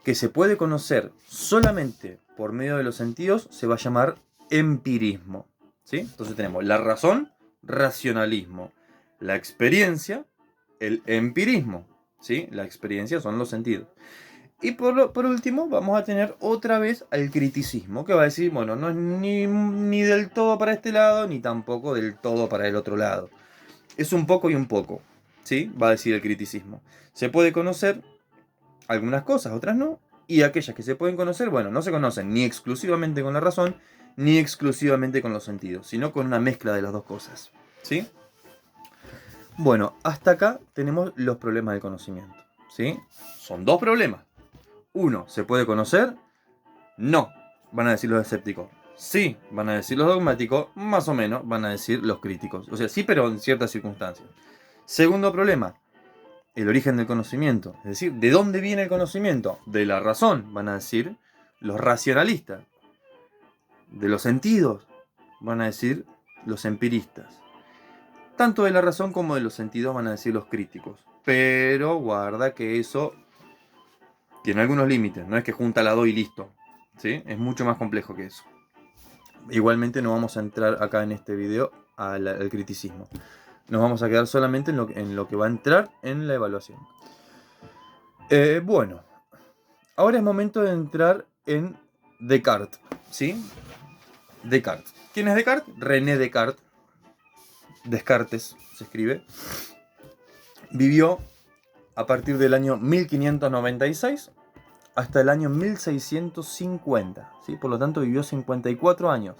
que se puede conocer solamente por medio de los sentidos se va a llamar empirismo, ¿sí? Entonces tenemos la razón, racionalismo, la experiencia, el empirismo, ¿sí? La experiencia son los sentidos. Y por último vamos a tener otra vez al criticismo, que va a decir, bueno, no es ni del todo para este lado, ni tampoco del todo para el otro lado. Es un poco y un poco, ¿sí? Va a decir el criticismo. Se puede conocer algunas cosas, otras no, y aquellas que se pueden conocer, bueno, no se conocen ni exclusivamente con la razón, ni exclusivamente con los sentidos, sino con una mezcla de las dos cosas, ¿sí? Bueno, hasta acá tenemos los problemas del conocimiento, ¿sí? Son dos problemas. Uno, ¿se puede conocer? No, van a decir los escépticos. Sí, van a decir los dogmáticos, más o menos van a decir los críticos. O sea, sí, pero en ciertas circunstancias. Segundo problema, el origen del conocimiento. Es decir, ¿de dónde viene el conocimiento? De la razón, van a decir los racionalistas. De los sentidos, van a decir los empiristas. Tanto de la razón como de los sentidos van a decir los críticos. Pero guarda que eso tiene algunos límites. No es que junta la dos y listo, ¿sí? Es mucho más complejo que eso. Igualmente no vamos a entrar acá en este video al criticismo. Nos vamos a quedar solamente en lo que va a entrar en la evaluación. Bueno, ahora es momento de entrar en Descartes, ¿sí? Descartes. ¿Quién es Descartes? René Descartes. Descartes se escribe. Vivió a partir del año 1596 hasta el año 1650, ¿sí? Por lo tanto vivió 54 años.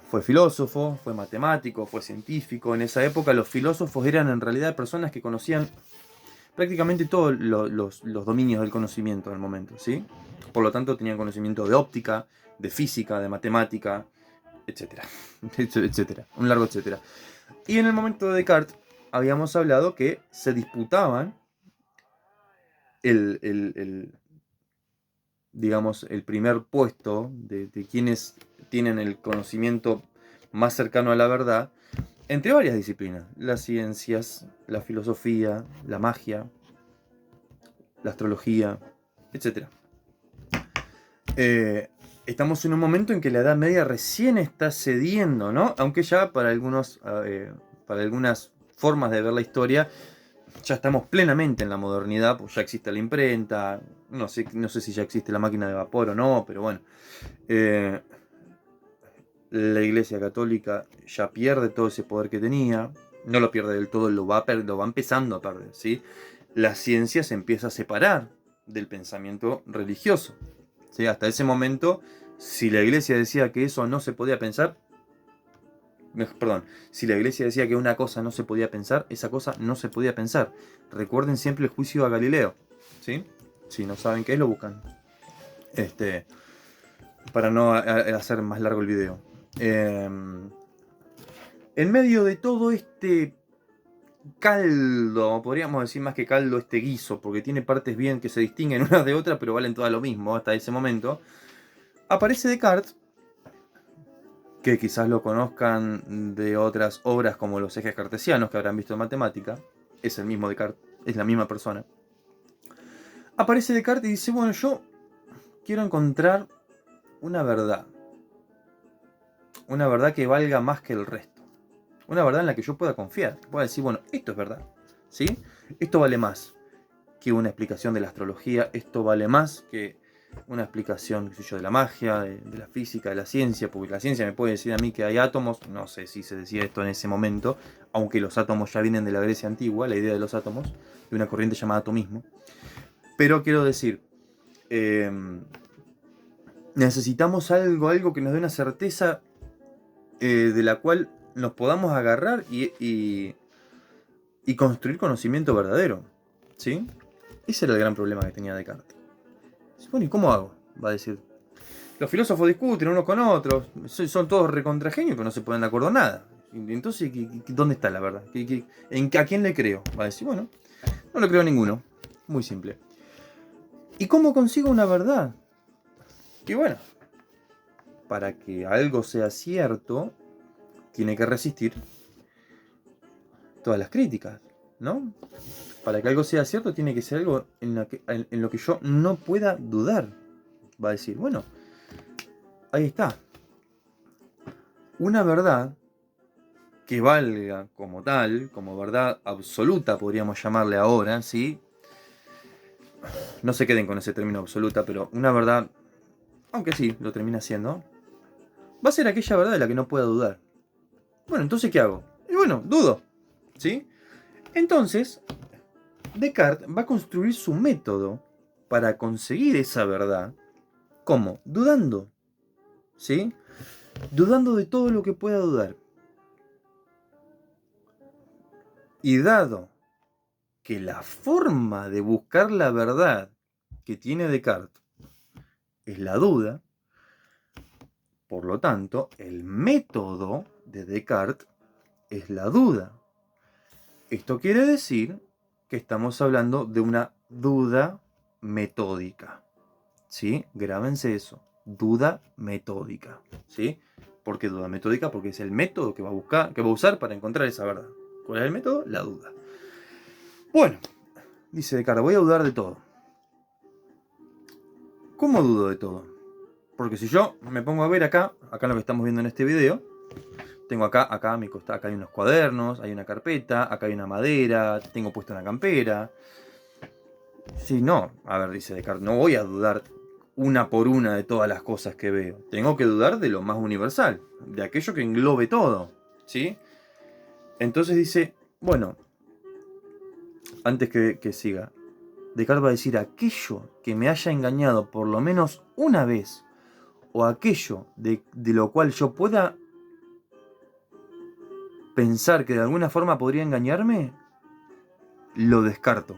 Fue filósofo, fue matemático, fue científico. En esa época los filósofos eran en realidad personas que conocían prácticamente todos los dominios del conocimiento del momento, ¿sí? Por lo tanto tenían conocimiento de óptica, de física, de matemática, etcétera, etcétera, un largo etcétera. Y en el momento de Descartes habíamos hablado que se disputaban digamos, el primer puesto de quienes tienen el conocimiento más cercano a la verdad, entre varias disciplinas: las ciencias, la filosofía, la magia, la astrología, etc. Estamos en un momento en que la Edad Media recién está cediendo, ¿no? Aunque ya para algunas formas de ver la historia ya estamos plenamente en la modernidad, pues ya existe la imprenta, no sé si ya existe la máquina de vapor o no, pero bueno. La Iglesia Católica ya pierde todo ese poder que tenía, no lo pierde del todo, lo va empezando a perder, ¿sí? La ciencia se empieza a separar del pensamiento religioso, ¿sí? Hasta ese momento, si la Iglesia decía que eso no se podía pensar, si la Iglesia decía que una cosa no se podía pensar, esa cosa no se podía pensar. Recuerden siempre el juicio a Galileo, ¿sí? Si no saben qué es, lo buscan. Para no hacer más largo el video. En medio de todo este caldo, podríamos decir más que caldo este guiso, porque tiene partes bien que se distinguen unas de otras, pero valen todas lo mismo hasta ese momento. Aparece Descartes, que quizás lo conozcan de otras obras como los ejes cartesianos que habrán visto en matemática. Es el mismo Descartes, es la misma persona. Aparece Descartes y dice, bueno, yo quiero encontrar una verdad que valga más que el resto. Una verdad en la que yo pueda confiar, que pueda decir, bueno, esto es verdad, ¿sí? Esto vale más que una explicación de la astrología, esto vale más que una explicación, qué sé yo, de la magia, de la física, de la ciencia, porque la ciencia me puede decir a mí que hay átomos, no sé si se decía esto en ese momento, aunque los átomos ya vienen de la Grecia antigua, la idea de los átomos, de una corriente llamada atomismo. Pero quiero decir, necesitamos algo que nos dé una certeza de la cual nos podamos agarrar y construir conocimiento verdadero, ¿sí? Ese era el gran problema que tenía Descartes. Bueno, ¿y cómo hago? Va a decir. Los filósofos discuten unos con otros, son todos recontragenios, pero no se ponen de acuerdo en nada. Entonces, ¿dónde está la verdad? ¿A quién le creo? Va a decir, bueno, no le creo a ninguno. Muy simple. ¿Y cómo consigo una verdad? Y bueno, para que algo sea cierto, tiene que resistir todas las críticas, ¿no? Para que algo sea cierto, tiene que ser algo en lo que yo no pueda dudar. Va a decir, bueno, ahí está. Una verdad que valga como tal, como verdad absoluta, podríamos llamarle ahora, ¿sí? No se queden con ese término absoluta, pero una verdad, aunque sí, lo termina siendo, va a ser aquella verdad de la que no pueda dudar. Bueno, entonces, ¿qué hago? Y bueno, dudo, ¿sí? Entonces, Descartes va a construir su método para conseguir esa verdad. ¿Cómo? Dudando, ¿sí? Dudando de todo lo que pueda dudar. Y dado que la forma de buscar la verdad que tiene Descartes es la duda, por lo tanto, el método de Descartes es la duda. Esto quiere decir que estamos hablando de una duda metódica, ¿sí? Grábense eso, duda metódica, ¿sí? ¿Por qué duda metódica? Porque es el método que va a usar para encontrar esa verdad. ¿Cuál es el método? La duda. Bueno, dice Descartes, voy a dudar de todo. ¿Cómo dudo de todo? Porque si yo me pongo a ver acá lo que estamos viendo en este video, tengo acá a mi costado, acá hay unos cuadernos, hay una carpeta, acá hay una madera, tengo puesta una campera. Sí, no, a ver, dice Descartes, no voy a dudar una por una de todas las cosas que veo. Tengo que dudar de lo más universal, de aquello que englobe todo, ¿sí? Entonces dice, bueno, antes que siga, Descartes va a decir aquello que me haya engañado por lo menos una vez, o aquello de lo cual yo pueda pensar que de alguna forma podría engañarme, lo descarto,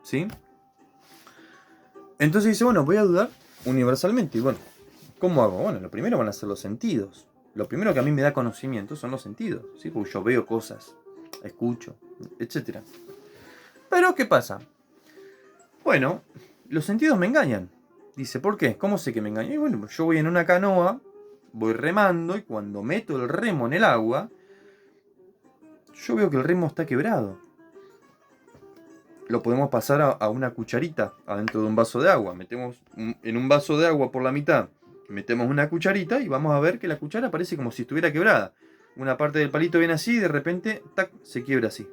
¿sí? Entonces dice, bueno, voy a dudar universalmente. Y bueno, ¿cómo hago? Bueno, lo primero van a ser los sentidos. Lo primero que a mí me da conocimiento son los sentidos, ¿sí? Porque yo veo cosas, escucho, etc. Pero, ¿qué pasa? Bueno, los sentidos me engañan. Dice, ¿por qué? ¿Cómo sé que me engañan? Y bueno, yo voy en una canoa, voy remando y cuando meto el remo en el agua, yo veo que el remo está quebrado. Lo podemos pasar a una cucharita adentro de un vaso de agua. Metemos en un vaso de agua por la mitad, metemos una cucharita y vamos a ver que la cuchara parece como si estuviera quebrada. Una parte del palito viene así y de repente, tac, se quiebra así.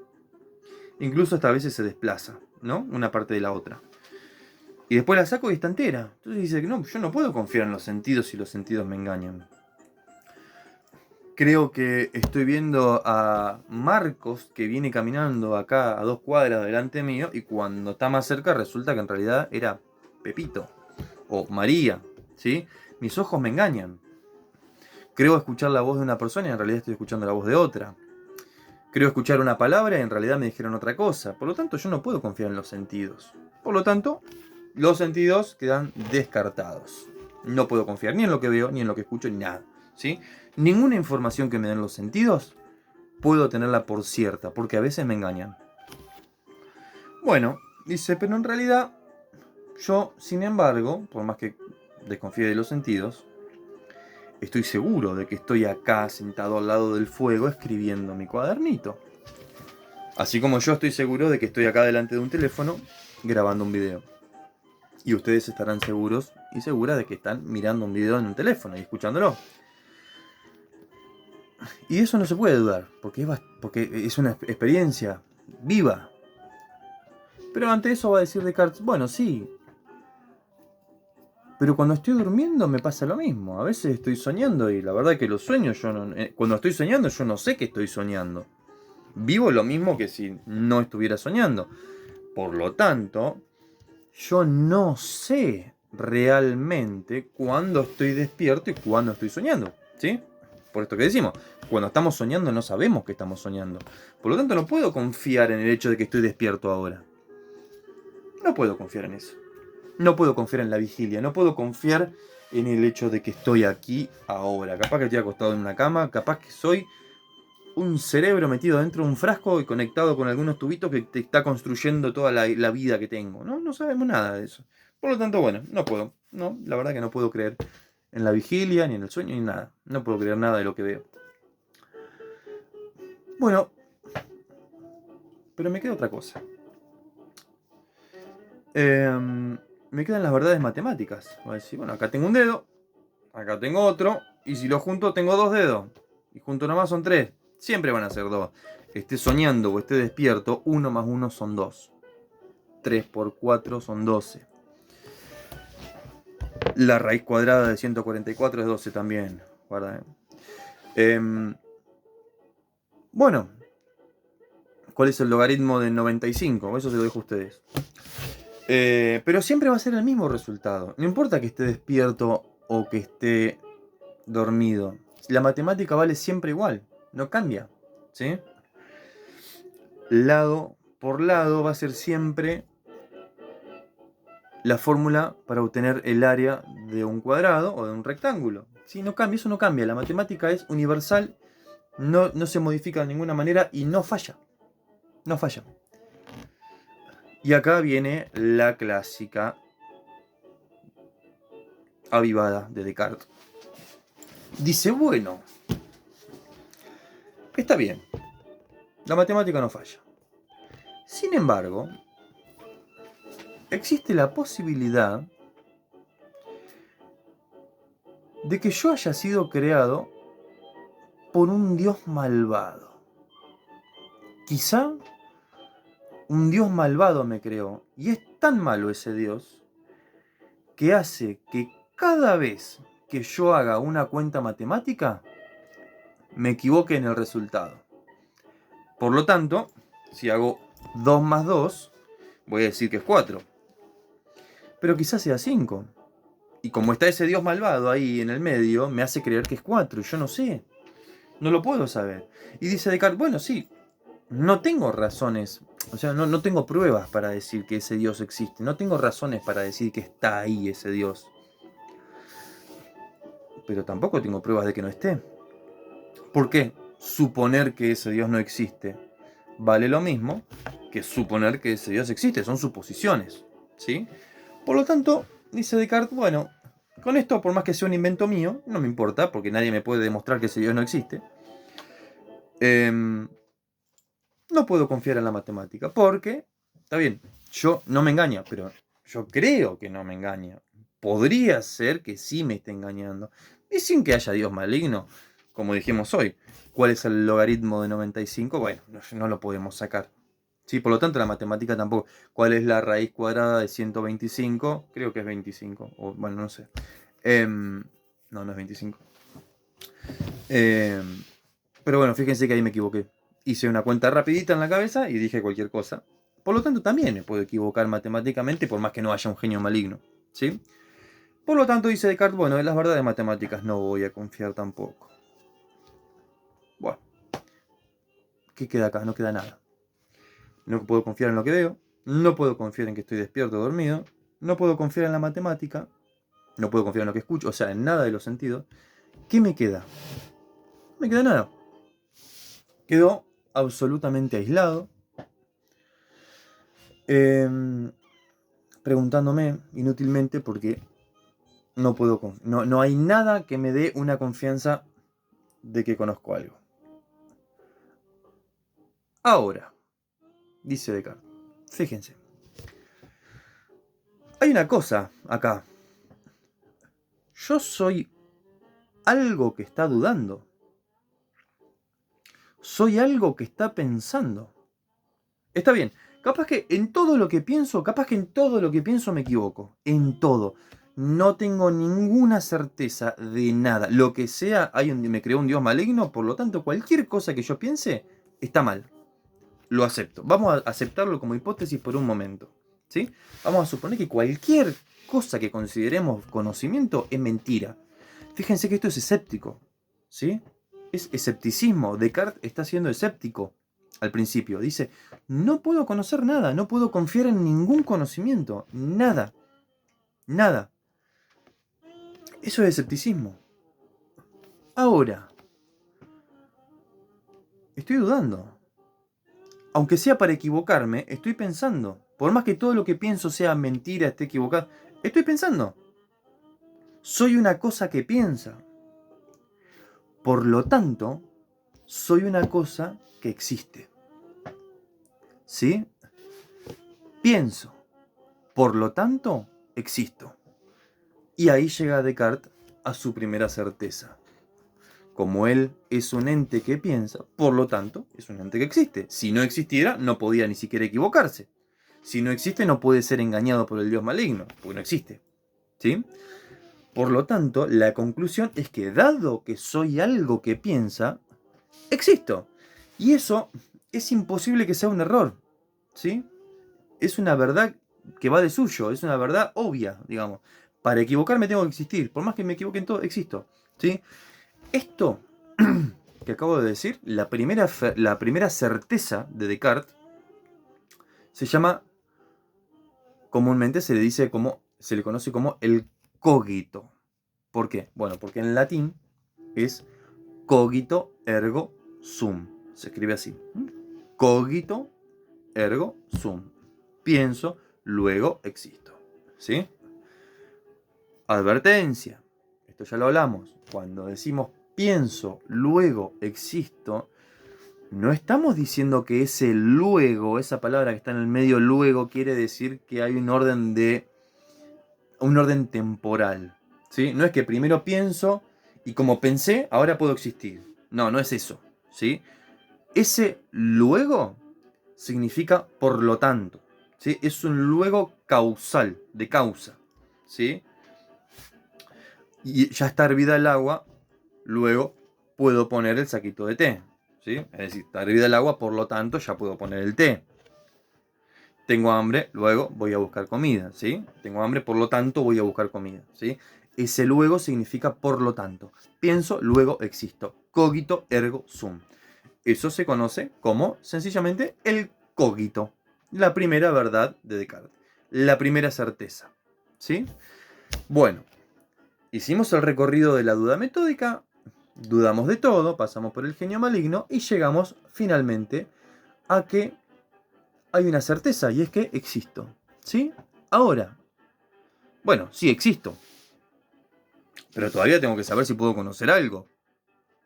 Incluso hasta a veces se desplaza, ¿no? Una parte de la otra. Y después la saco y está entera. Entonces dice que no, yo no puedo confiar en los sentidos si los sentidos me engañan. Creo que estoy viendo a Marcos que viene caminando acá a 2 cuadras delante mío y cuando está más cerca resulta que en realidad era Pepito o María, ¿sí? Mis ojos me engañan. Creo escuchar la voz de una persona y en realidad estoy escuchando la voz de otra. Creo escuchar una palabra y en realidad me dijeron otra cosa. Por lo tanto, yo no puedo confiar en los sentidos. Por lo tanto, los sentidos quedan descartados. No puedo confiar ni en lo que veo, ni en lo que escucho, ni nada, ¿sí? Ninguna información que me den los sentidos puedo tenerla por cierta, porque a veces me engañan. Bueno, dice, pero en realidad yo, sin embargo, por más que desconfíe de los sentidos, estoy seguro de que estoy acá sentado al lado del fuego escribiendo mi cuadernito. Así como yo estoy seguro de que estoy acá delante de un teléfono grabando un video. Y ustedes estarán seguros y seguras de que están mirando un video en un teléfono y escuchándolo. Y eso no se puede dudar, porque es una experiencia viva. Pero ante eso va a decir Descartes, bueno, sí, pero cuando estoy durmiendo me pasa lo mismo. A veces estoy soñando y la verdad es que los sueños cuando estoy soñando yo no sé que estoy soñando. Vivo lo mismo que si no estuviera soñando. Por lo tanto, yo no sé realmente cuándo estoy despierto y cuándo estoy soñando. ¿Sí? Por esto que decimos, cuando estamos soñando no sabemos que estamos soñando. Por lo tanto, no puedo confiar en el hecho de que estoy despierto ahora. No puedo confiar en eso. No puedo confiar en la vigilia. No puedo confiar en el hecho de que estoy aquí ahora. Capaz que estoy acostado en una cama. Capaz que soy un cerebro metido dentro de un frasco y conectado con algunos tubitos que te está construyendo toda la vida que tengo. No sabemos nada de eso. Por lo tanto, bueno, no puedo. No, la verdad que no puedo creer en la vigilia, ni en el sueño, ni nada. No puedo creer nada de lo que veo. Bueno, pero me queda otra cosa. Me quedan las verdades matemáticas. Voy a decir, bueno, acá tengo un dedo, acá tengo otro, y si lo junto tengo dos dedos. Y junto nomás son tres. Siempre van a ser dos. Esté soñando o esté despierto, 1 más 1 son 2. 3 por 4 son 12. La raíz cuadrada de 144 es 12 también. Guarda. Bueno, ¿cuál es el logaritmo de 95? Eso se lo dejo a ustedes. Pero siempre va a ser el mismo resultado. No importa que esté despierto o que esté dormido. La matemática vale siempre igual. No cambia. ¿Sí? Lado por lado va a ser siempre la fórmula para obtener el área de un cuadrado o de un rectángulo. ¿Sí? No cambia, eso no cambia. La matemática es universal, no se modifica de ninguna manera y no falla. No falla. Y acá viene la clásica avivada de Descartes. Dice, bueno, está bien, la matemática no falla. Sin embargo, existe la posibilidad de que yo haya sido creado por un dios malvado. Quizá un dios malvado me creó, y es tan malo ese dios que hace que cada vez que yo haga una cuenta matemática, me equivoque en el resultado. Por lo tanto, si hago 2 más 2, voy a decir que es 4. Pero quizás sea 5. Y como está ese dios malvado ahí en el medio, me hace creer que es 4. Y yo no sé. No lo puedo saber. Y dice Descartes, bueno, sí, no tengo razones. O sea, no tengo pruebas para decir que ese dios existe. No tengo razones para decir que está ahí ese dios. Pero tampoco tengo pruebas de que no esté. ¿Por qué? Suponer que ese dios no existe vale lo mismo que suponer que ese dios existe. Son suposiciones. ¿Sí? Por lo tanto, dice Descartes, bueno, con esto, por más que sea un invento mío, no me importa, porque nadie me puede demostrar que ese Dios no existe. No puedo confiar en la matemática, porque, está bien, yo no me engaña, pero yo creo que no me engaña. Podría ser que sí me esté engañando. Y sin que haya Dios maligno, como dijimos hoy. ¿Cuál es el logaritmo de 95? Bueno, no lo podemos sacar. Sí, por lo tanto, la matemática tampoco. ¿Cuál es la raíz cuadrada de 125? Creo que es 25. O, bueno, no sé. No es 25. Pero bueno, fíjense que ahí me equivoqué. Hice una cuenta rapidita en la cabeza y dije cualquier cosa. Por lo tanto, también me puedo equivocar matemáticamente por más que no haya un genio maligno. ¿Sí? Por lo tanto, dice Descartes, bueno, de las verdades matemáticas no voy a confiar tampoco. Bueno, ¿qué queda acá? No queda nada. No puedo confiar en lo que veo, no puedo confiar en que estoy despierto o dormido, no puedo confiar en la matemática, no puedo confiar en lo que escucho, o sea, en nada de los sentidos. ¿Qué me queda? No me queda nada. quedó absolutamente aislado, preguntándome inútilmente porque no hay nada que me dé una confianza de que conozco algo. Ahora, dice Descartes, fíjense, hay una cosa acá. Yo soy algo que está dudando. Soy algo que está pensando. Está bien, capaz que en todo lo que pienso me equivoco. En todo. No tengo ninguna certeza de nada. Lo que sea, me creó un Dios maligno, por lo tanto, cualquier cosa que yo piense está mal. Lo acepto. Vamos a aceptarlo como hipótesis por un momento. ¿Sí? Vamos a suponer que cualquier cosa que consideremos conocimiento es mentira. Fíjense que esto es escéptico. ¿Sí? Es escepticismo. Descartes está siendo escéptico al principio. Dice, no puedo conocer nada, no puedo confiar en ningún conocimiento. Nada. Nada. Eso es escepticismo. Ahora, estoy dudando. Aunque sea para equivocarme, estoy pensando. Por más que todo lo que pienso sea mentira, esté equivocado, estoy pensando. Soy una cosa que piensa. Por lo tanto, soy una cosa que existe. ¿Sí? Pienso. Por lo tanto, existo. Y ahí llega Descartes a su primera certeza. Como él es un ente que piensa, por lo tanto, es un ente que existe. Si no existiera, no podía ni siquiera equivocarse. Si no existe, no puede ser engañado por el Dios maligno, porque no existe. ¿Sí? Por lo tanto, la conclusión es que dado que soy algo que piensa, existo. Y eso es imposible que sea un error. ¿Sí? Es una verdad que va de suyo, es una verdad obvia, digamos. Para equivocarme tengo que existir. Por más que me equivoque en todo, existo. ¿Sí? Esto que acabo de decir, la primera certeza de Descartes, se llama, comúnmente se le conoce como el cogito. ¿Por qué? Bueno, porque en latín es cogito ergo sum. Se escribe así. Cogito ergo sum. Pienso, luego existo. ¿Sí? Advertencia. Esto ya lo hablamos. Cuando decimos pienso, luego existo, no estamos diciendo que ese luego, esa palabra que está en el medio luego, quiere decir que hay un orden temporal. ¿Sí? No es que primero pienso y como pensé, ahora puedo existir. No, no es eso. ¿Sí? Ese luego significa por lo tanto. ¿Sí? Es un luego causal, de causa. ¿Sí? Y ya está hervida el agua, luego puedo poner el saquito de té. ¿Sí? Es decir, está hervida el agua, por lo tanto ya puedo poner el té. Tengo hambre, luego voy a buscar comida. ¿Sí? Tengo hambre, por lo tanto voy a buscar comida. ¿Sí? Ese luego significa por lo tanto. Pienso, luego existo. Cogito ergo sum. Eso se conoce como sencillamente el cogito. La primera verdad de Descartes. La primera certeza. ¿Sí? Bueno, hicimos el recorrido de la duda metódica, dudamos de todo, pasamos por el genio maligno y llegamos finalmente a que hay una certeza y es que existo. ¿Sí? Ahora, bueno, sí existo, pero todavía tengo que saber si puedo conocer algo.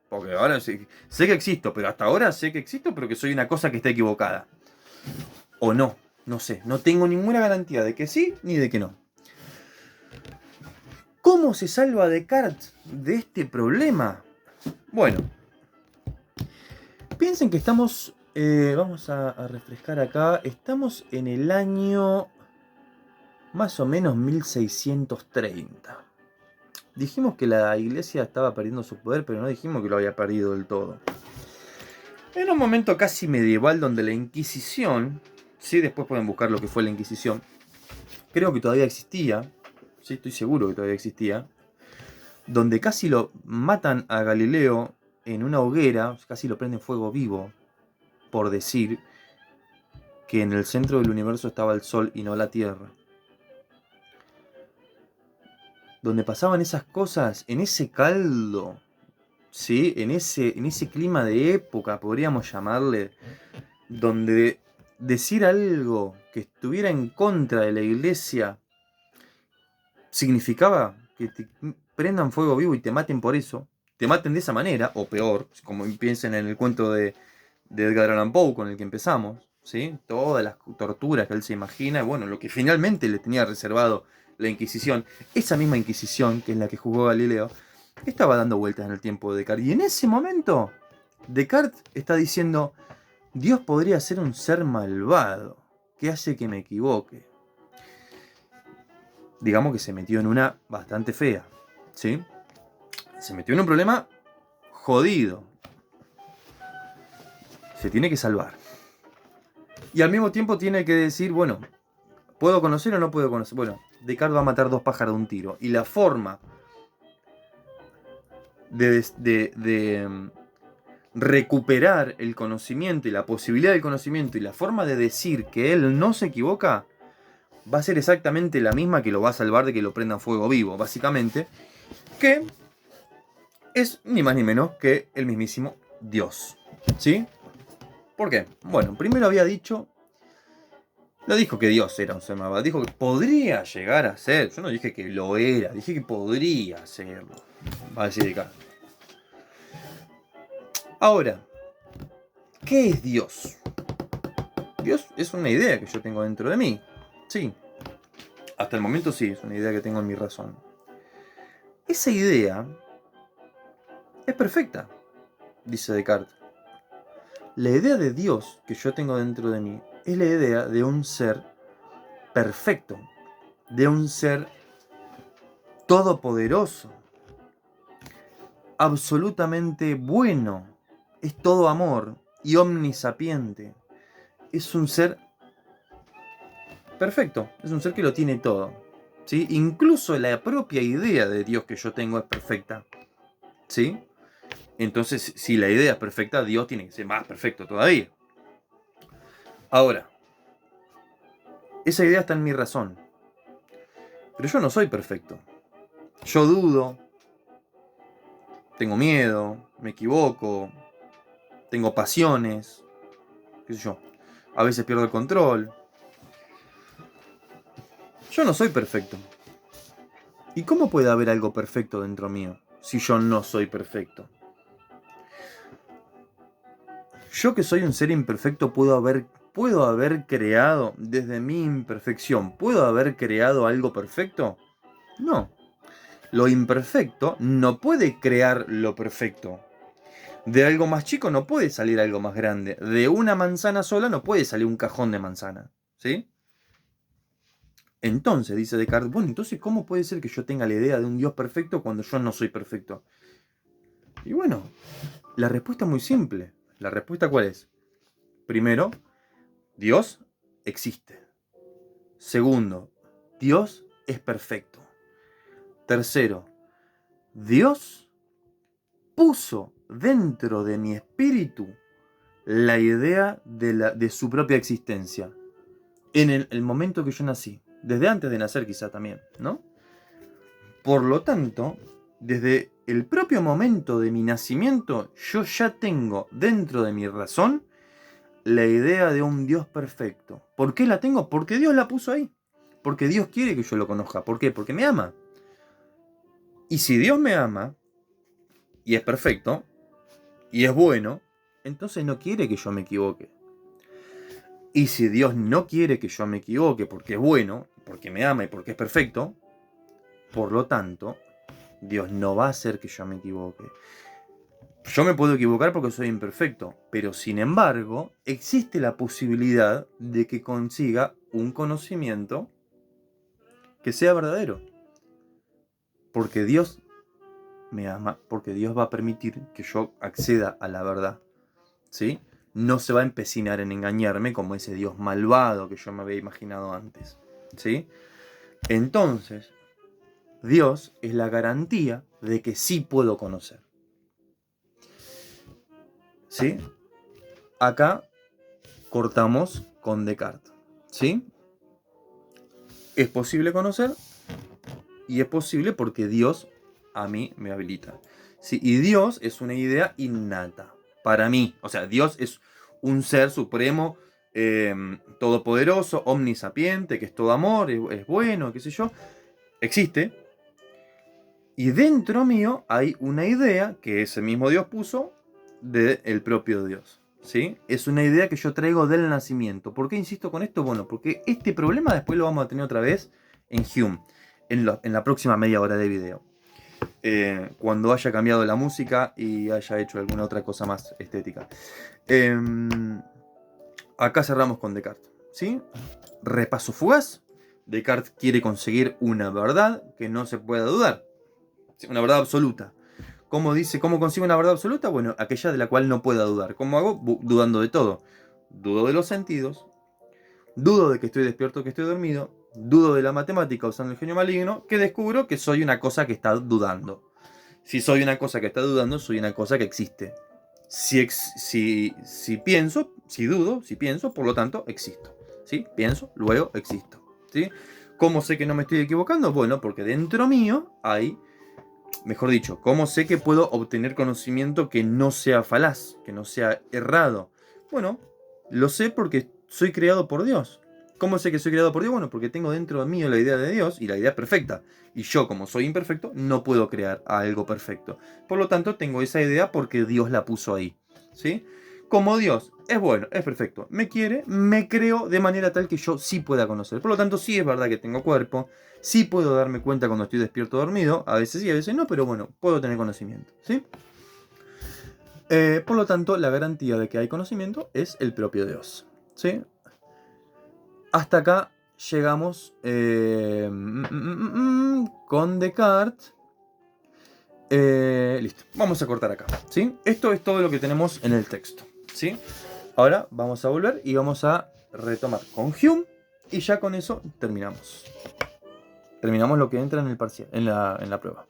Porque ahora sé que existo, pero hasta ahora sé que existo, pero que soy una cosa que está equivocada. O no, no sé, no tengo ninguna garantía de que sí ni de que no. ¿Cómo se salva Descartes de este problema? Bueno, piensen que estamos, vamos a refrescar acá, estamos en el año más o menos 1630. Dijimos que la iglesia estaba perdiendo su poder, pero no dijimos que lo había perdido del todo. En un momento casi medieval donde la Inquisición, sí, después pueden buscar lo que fue la Inquisición, creo que todavía existía, sí, estoy seguro que todavía existía, donde casi lo matan a Galileo en una hoguera, casi lo prenden fuego vivo, por decir que en el centro del universo estaba el Sol y no la Tierra. Donde pasaban esas cosas, en ese caldo ¿sí? En ese clima de época, podríamos llamarle, donde decir algo que estuviera en contra de la iglesia significaba que te prendan fuego vivo y te maten por eso, te maten de esa manera, o peor, como piensen en el cuento de Edgar Allan Poe con el que empezamos, ¿sí? Todas las torturas que él se imagina, bueno, lo que finalmente le tenía reservado la Inquisición, esa misma Inquisición, que es la que jugó Galileo, estaba dando vueltas en el tiempo de Descartes. Y en ese momento, Descartes está diciendo, Dios podría ser un ser malvado, que hace que me equivoque. Digamos que se metió en una bastante fea, ¿sí? Se metió en un problema jodido. Se tiene que salvar. Y al mismo tiempo tiene que decir, bueno, ¿puedo conocer o no puedo conocer? Bueno, Descartes va a matar dos pájaros de un tiro. Y la forma de recuperar el conocimiento y la posibilidad del conocimiento y la forma de decir que él no se equivoca va a ser exactamente la misma que lo va a salvar de que lo prendan fuego vivo, básicamente, que es ni más ni menos que el mismísimo Dios. ¿Sí? ¿Por qué? Bueno, primero había dicho, no dijo que Dios era un ser malvado, dijo que podría llegar a ser. Yo no dije que lo era, dije que podría serlo. Va a decir acá. Ahora, ¿qué es Dios? Dios es una idea que yo tengo dentro de mí. Sí. Hasta el momento sí, es una idea que tengo en mi razón. Esa idea es perfecta, dice Descartes. La idea de Dios que yo tengo dentro de mí es la idea de un ser perfecto, de un ser todopoderoso, absolutamente bueno, es todo amor y omnisapiente. Es un ser perfecto, es un ser que lo tiene todo. ¿Sí? Incluso la propia idea de Dios que yo tengo es perfecta. ¿Sí? Entonces, si la idea es perfecta, Dios tiene que ser más perfecto todavía. Ahora, esa idea está en mi razón. Pero yo no soy perfecto. Yo dudo, tengo miedo, me equivoco, tengo pasiones, qué sé yo. A veces pierdo el control. Yo no soy perfecto. ¿Y cómo puede haber algo perfecto dentro mío si yo no soy perfecto? Yo que soy un ser imperfecto puedo haber creado desde mi imperfección, ¿puedo haber creado algo perfecto? No. Lo imperfecto no puede crear lo perfecto. De algo más chico no puede salir algo más grande. De una manzana sola no puede salir un cajón de manzana. ¿Sí? Entonces, dice Descartes, bueno, entonces, ¿cómo puede ser que yo tenga la idea de un Dios perfecto cuando yo no soy perfecto? Y bueno, la respuesta es muy simple. ¿La respuesta cuál es? Primero, Dios existe. Segundo, Dios es perfecto. Tercero, Dios puso dentro de mi espíritu la idea de su propia existencia. En el momento que yo nací. Desde antes de nacer quizá también, ¿no? Por lo tanto, desde el propio momento de mi nacimiento, yo ya tengo dentro de mi razón la idea de un Dios perfecto. ¿Por qué la tengo? Porque Dios la puso ahí. Porque Dios quiere que yo lo conozca. ¿Por qué? Porque me ama. Y si Dios me ama, y es perfecto, y es bueno, entonces no quiere que yo me equivoque. Y si Dios no quiere que yo me equivoque porque es bueno, porque me ama y porque es perfecto, por lo tanto, Dios no va a hacer que yo me equivoque. Yo me puedo equivocar porque soy imperfecto, pero sin embargo, existe la posibilidad de que consiga un conocimiento que sea verdadero. Porque Dios me ama, porque Dios va a permitir que yo acceda a la verdad. ¿Sí? No se va a empecinar en engañarme como ese Dios malvado que yo me había imaginado antes. ¿Sí? Entonces, Dios es la garantía de que sí puedo conocer. ¿Sí? Acá cortamos con Descartes. ¿Sí? Es posible conocer y es posible porque Dios a mí me habilita. ¿sí? Y Dios es una idea innata, para mí. O sea, Dios es un ser supremo, todopoderoso, omnisapiente, que es todo amor, es bueno, qué sé yo. Existe. Y dentro mío hay una idea que ese mismo Dios puso del propio Dios. ¿Sí? Es una idea que yo traigo del nacimiento. ¿Por qué insisto con esto? Bueno, porque este problema después lo vamos a tener otra vez en Hume, en la próxima media hora de video. Cuando haya cambiado la música y haya hecho alguna otra cosa más estética. Acá cerramos con Descartes. ¿Sí? Repaso fugaz. Descartes quiere conseguir una verdad que no se pueda dudar. Una verdad absoluta. ¿Cómo consigo una verdad absoluta? Bueno, aquella de la cual no pueda dudar. ¿Cómo hago? Dudando de todo. Dudo de los sentidos, dudo de que estoy despierto o que estoy dormido, dudo de la matemática usando el genio maligno, que descubro que soy una cosa que está dudando. Si soy una cosa que está dudando, soy una cosa que existe. Si pienso, si dudo, si pienso, por lo tanto, existo. ¿Sí? Pienso, luego existo. ¿Sí? ¿Cómo sé que no me estoy equivocando? Bueno, porque dentro mío hay... Mejor dicho, ¿cómo sé que puedo obtener conocimiento que no sea falaz, que no sea errado? Bueno, lo sé porque soy creado por Dios. ¿Cómo sé que soy creado por Dios? Bueno, porque tengo dentro de mí la idea de Dios y la idea perfecta. Y yo, como soy imperfecto, no puedo crear algo perfecto. Por lo tanto, tengo esa idea porque Dios la puso ahí. ¿Sí? Como Dios es bueno, es perfecto, me quiere, me creó de manera tal que yo sí pueda conocer. Por lo tanto, sí es verdad que tengo cuerpo, sí puedo darme cuenta cuando estoy despierto o dormido, a veces sí, a veces no, pero bueno, puedo tener conocimiento, ¿sí? Por lo tanto, la garantía de que hay conocimiento es el propio Dios, ¿sí? Hasta acá llegamos con Descartes. Listo, vamos a cortar acá, ¿sí? Esto es todo lo que tenemos en el texto, ¿sí? Ahora vamos a volver y vamos a retomar con Hume y ya con eso terminamos. Terminamos lo que entra en el parcial, en la prueba.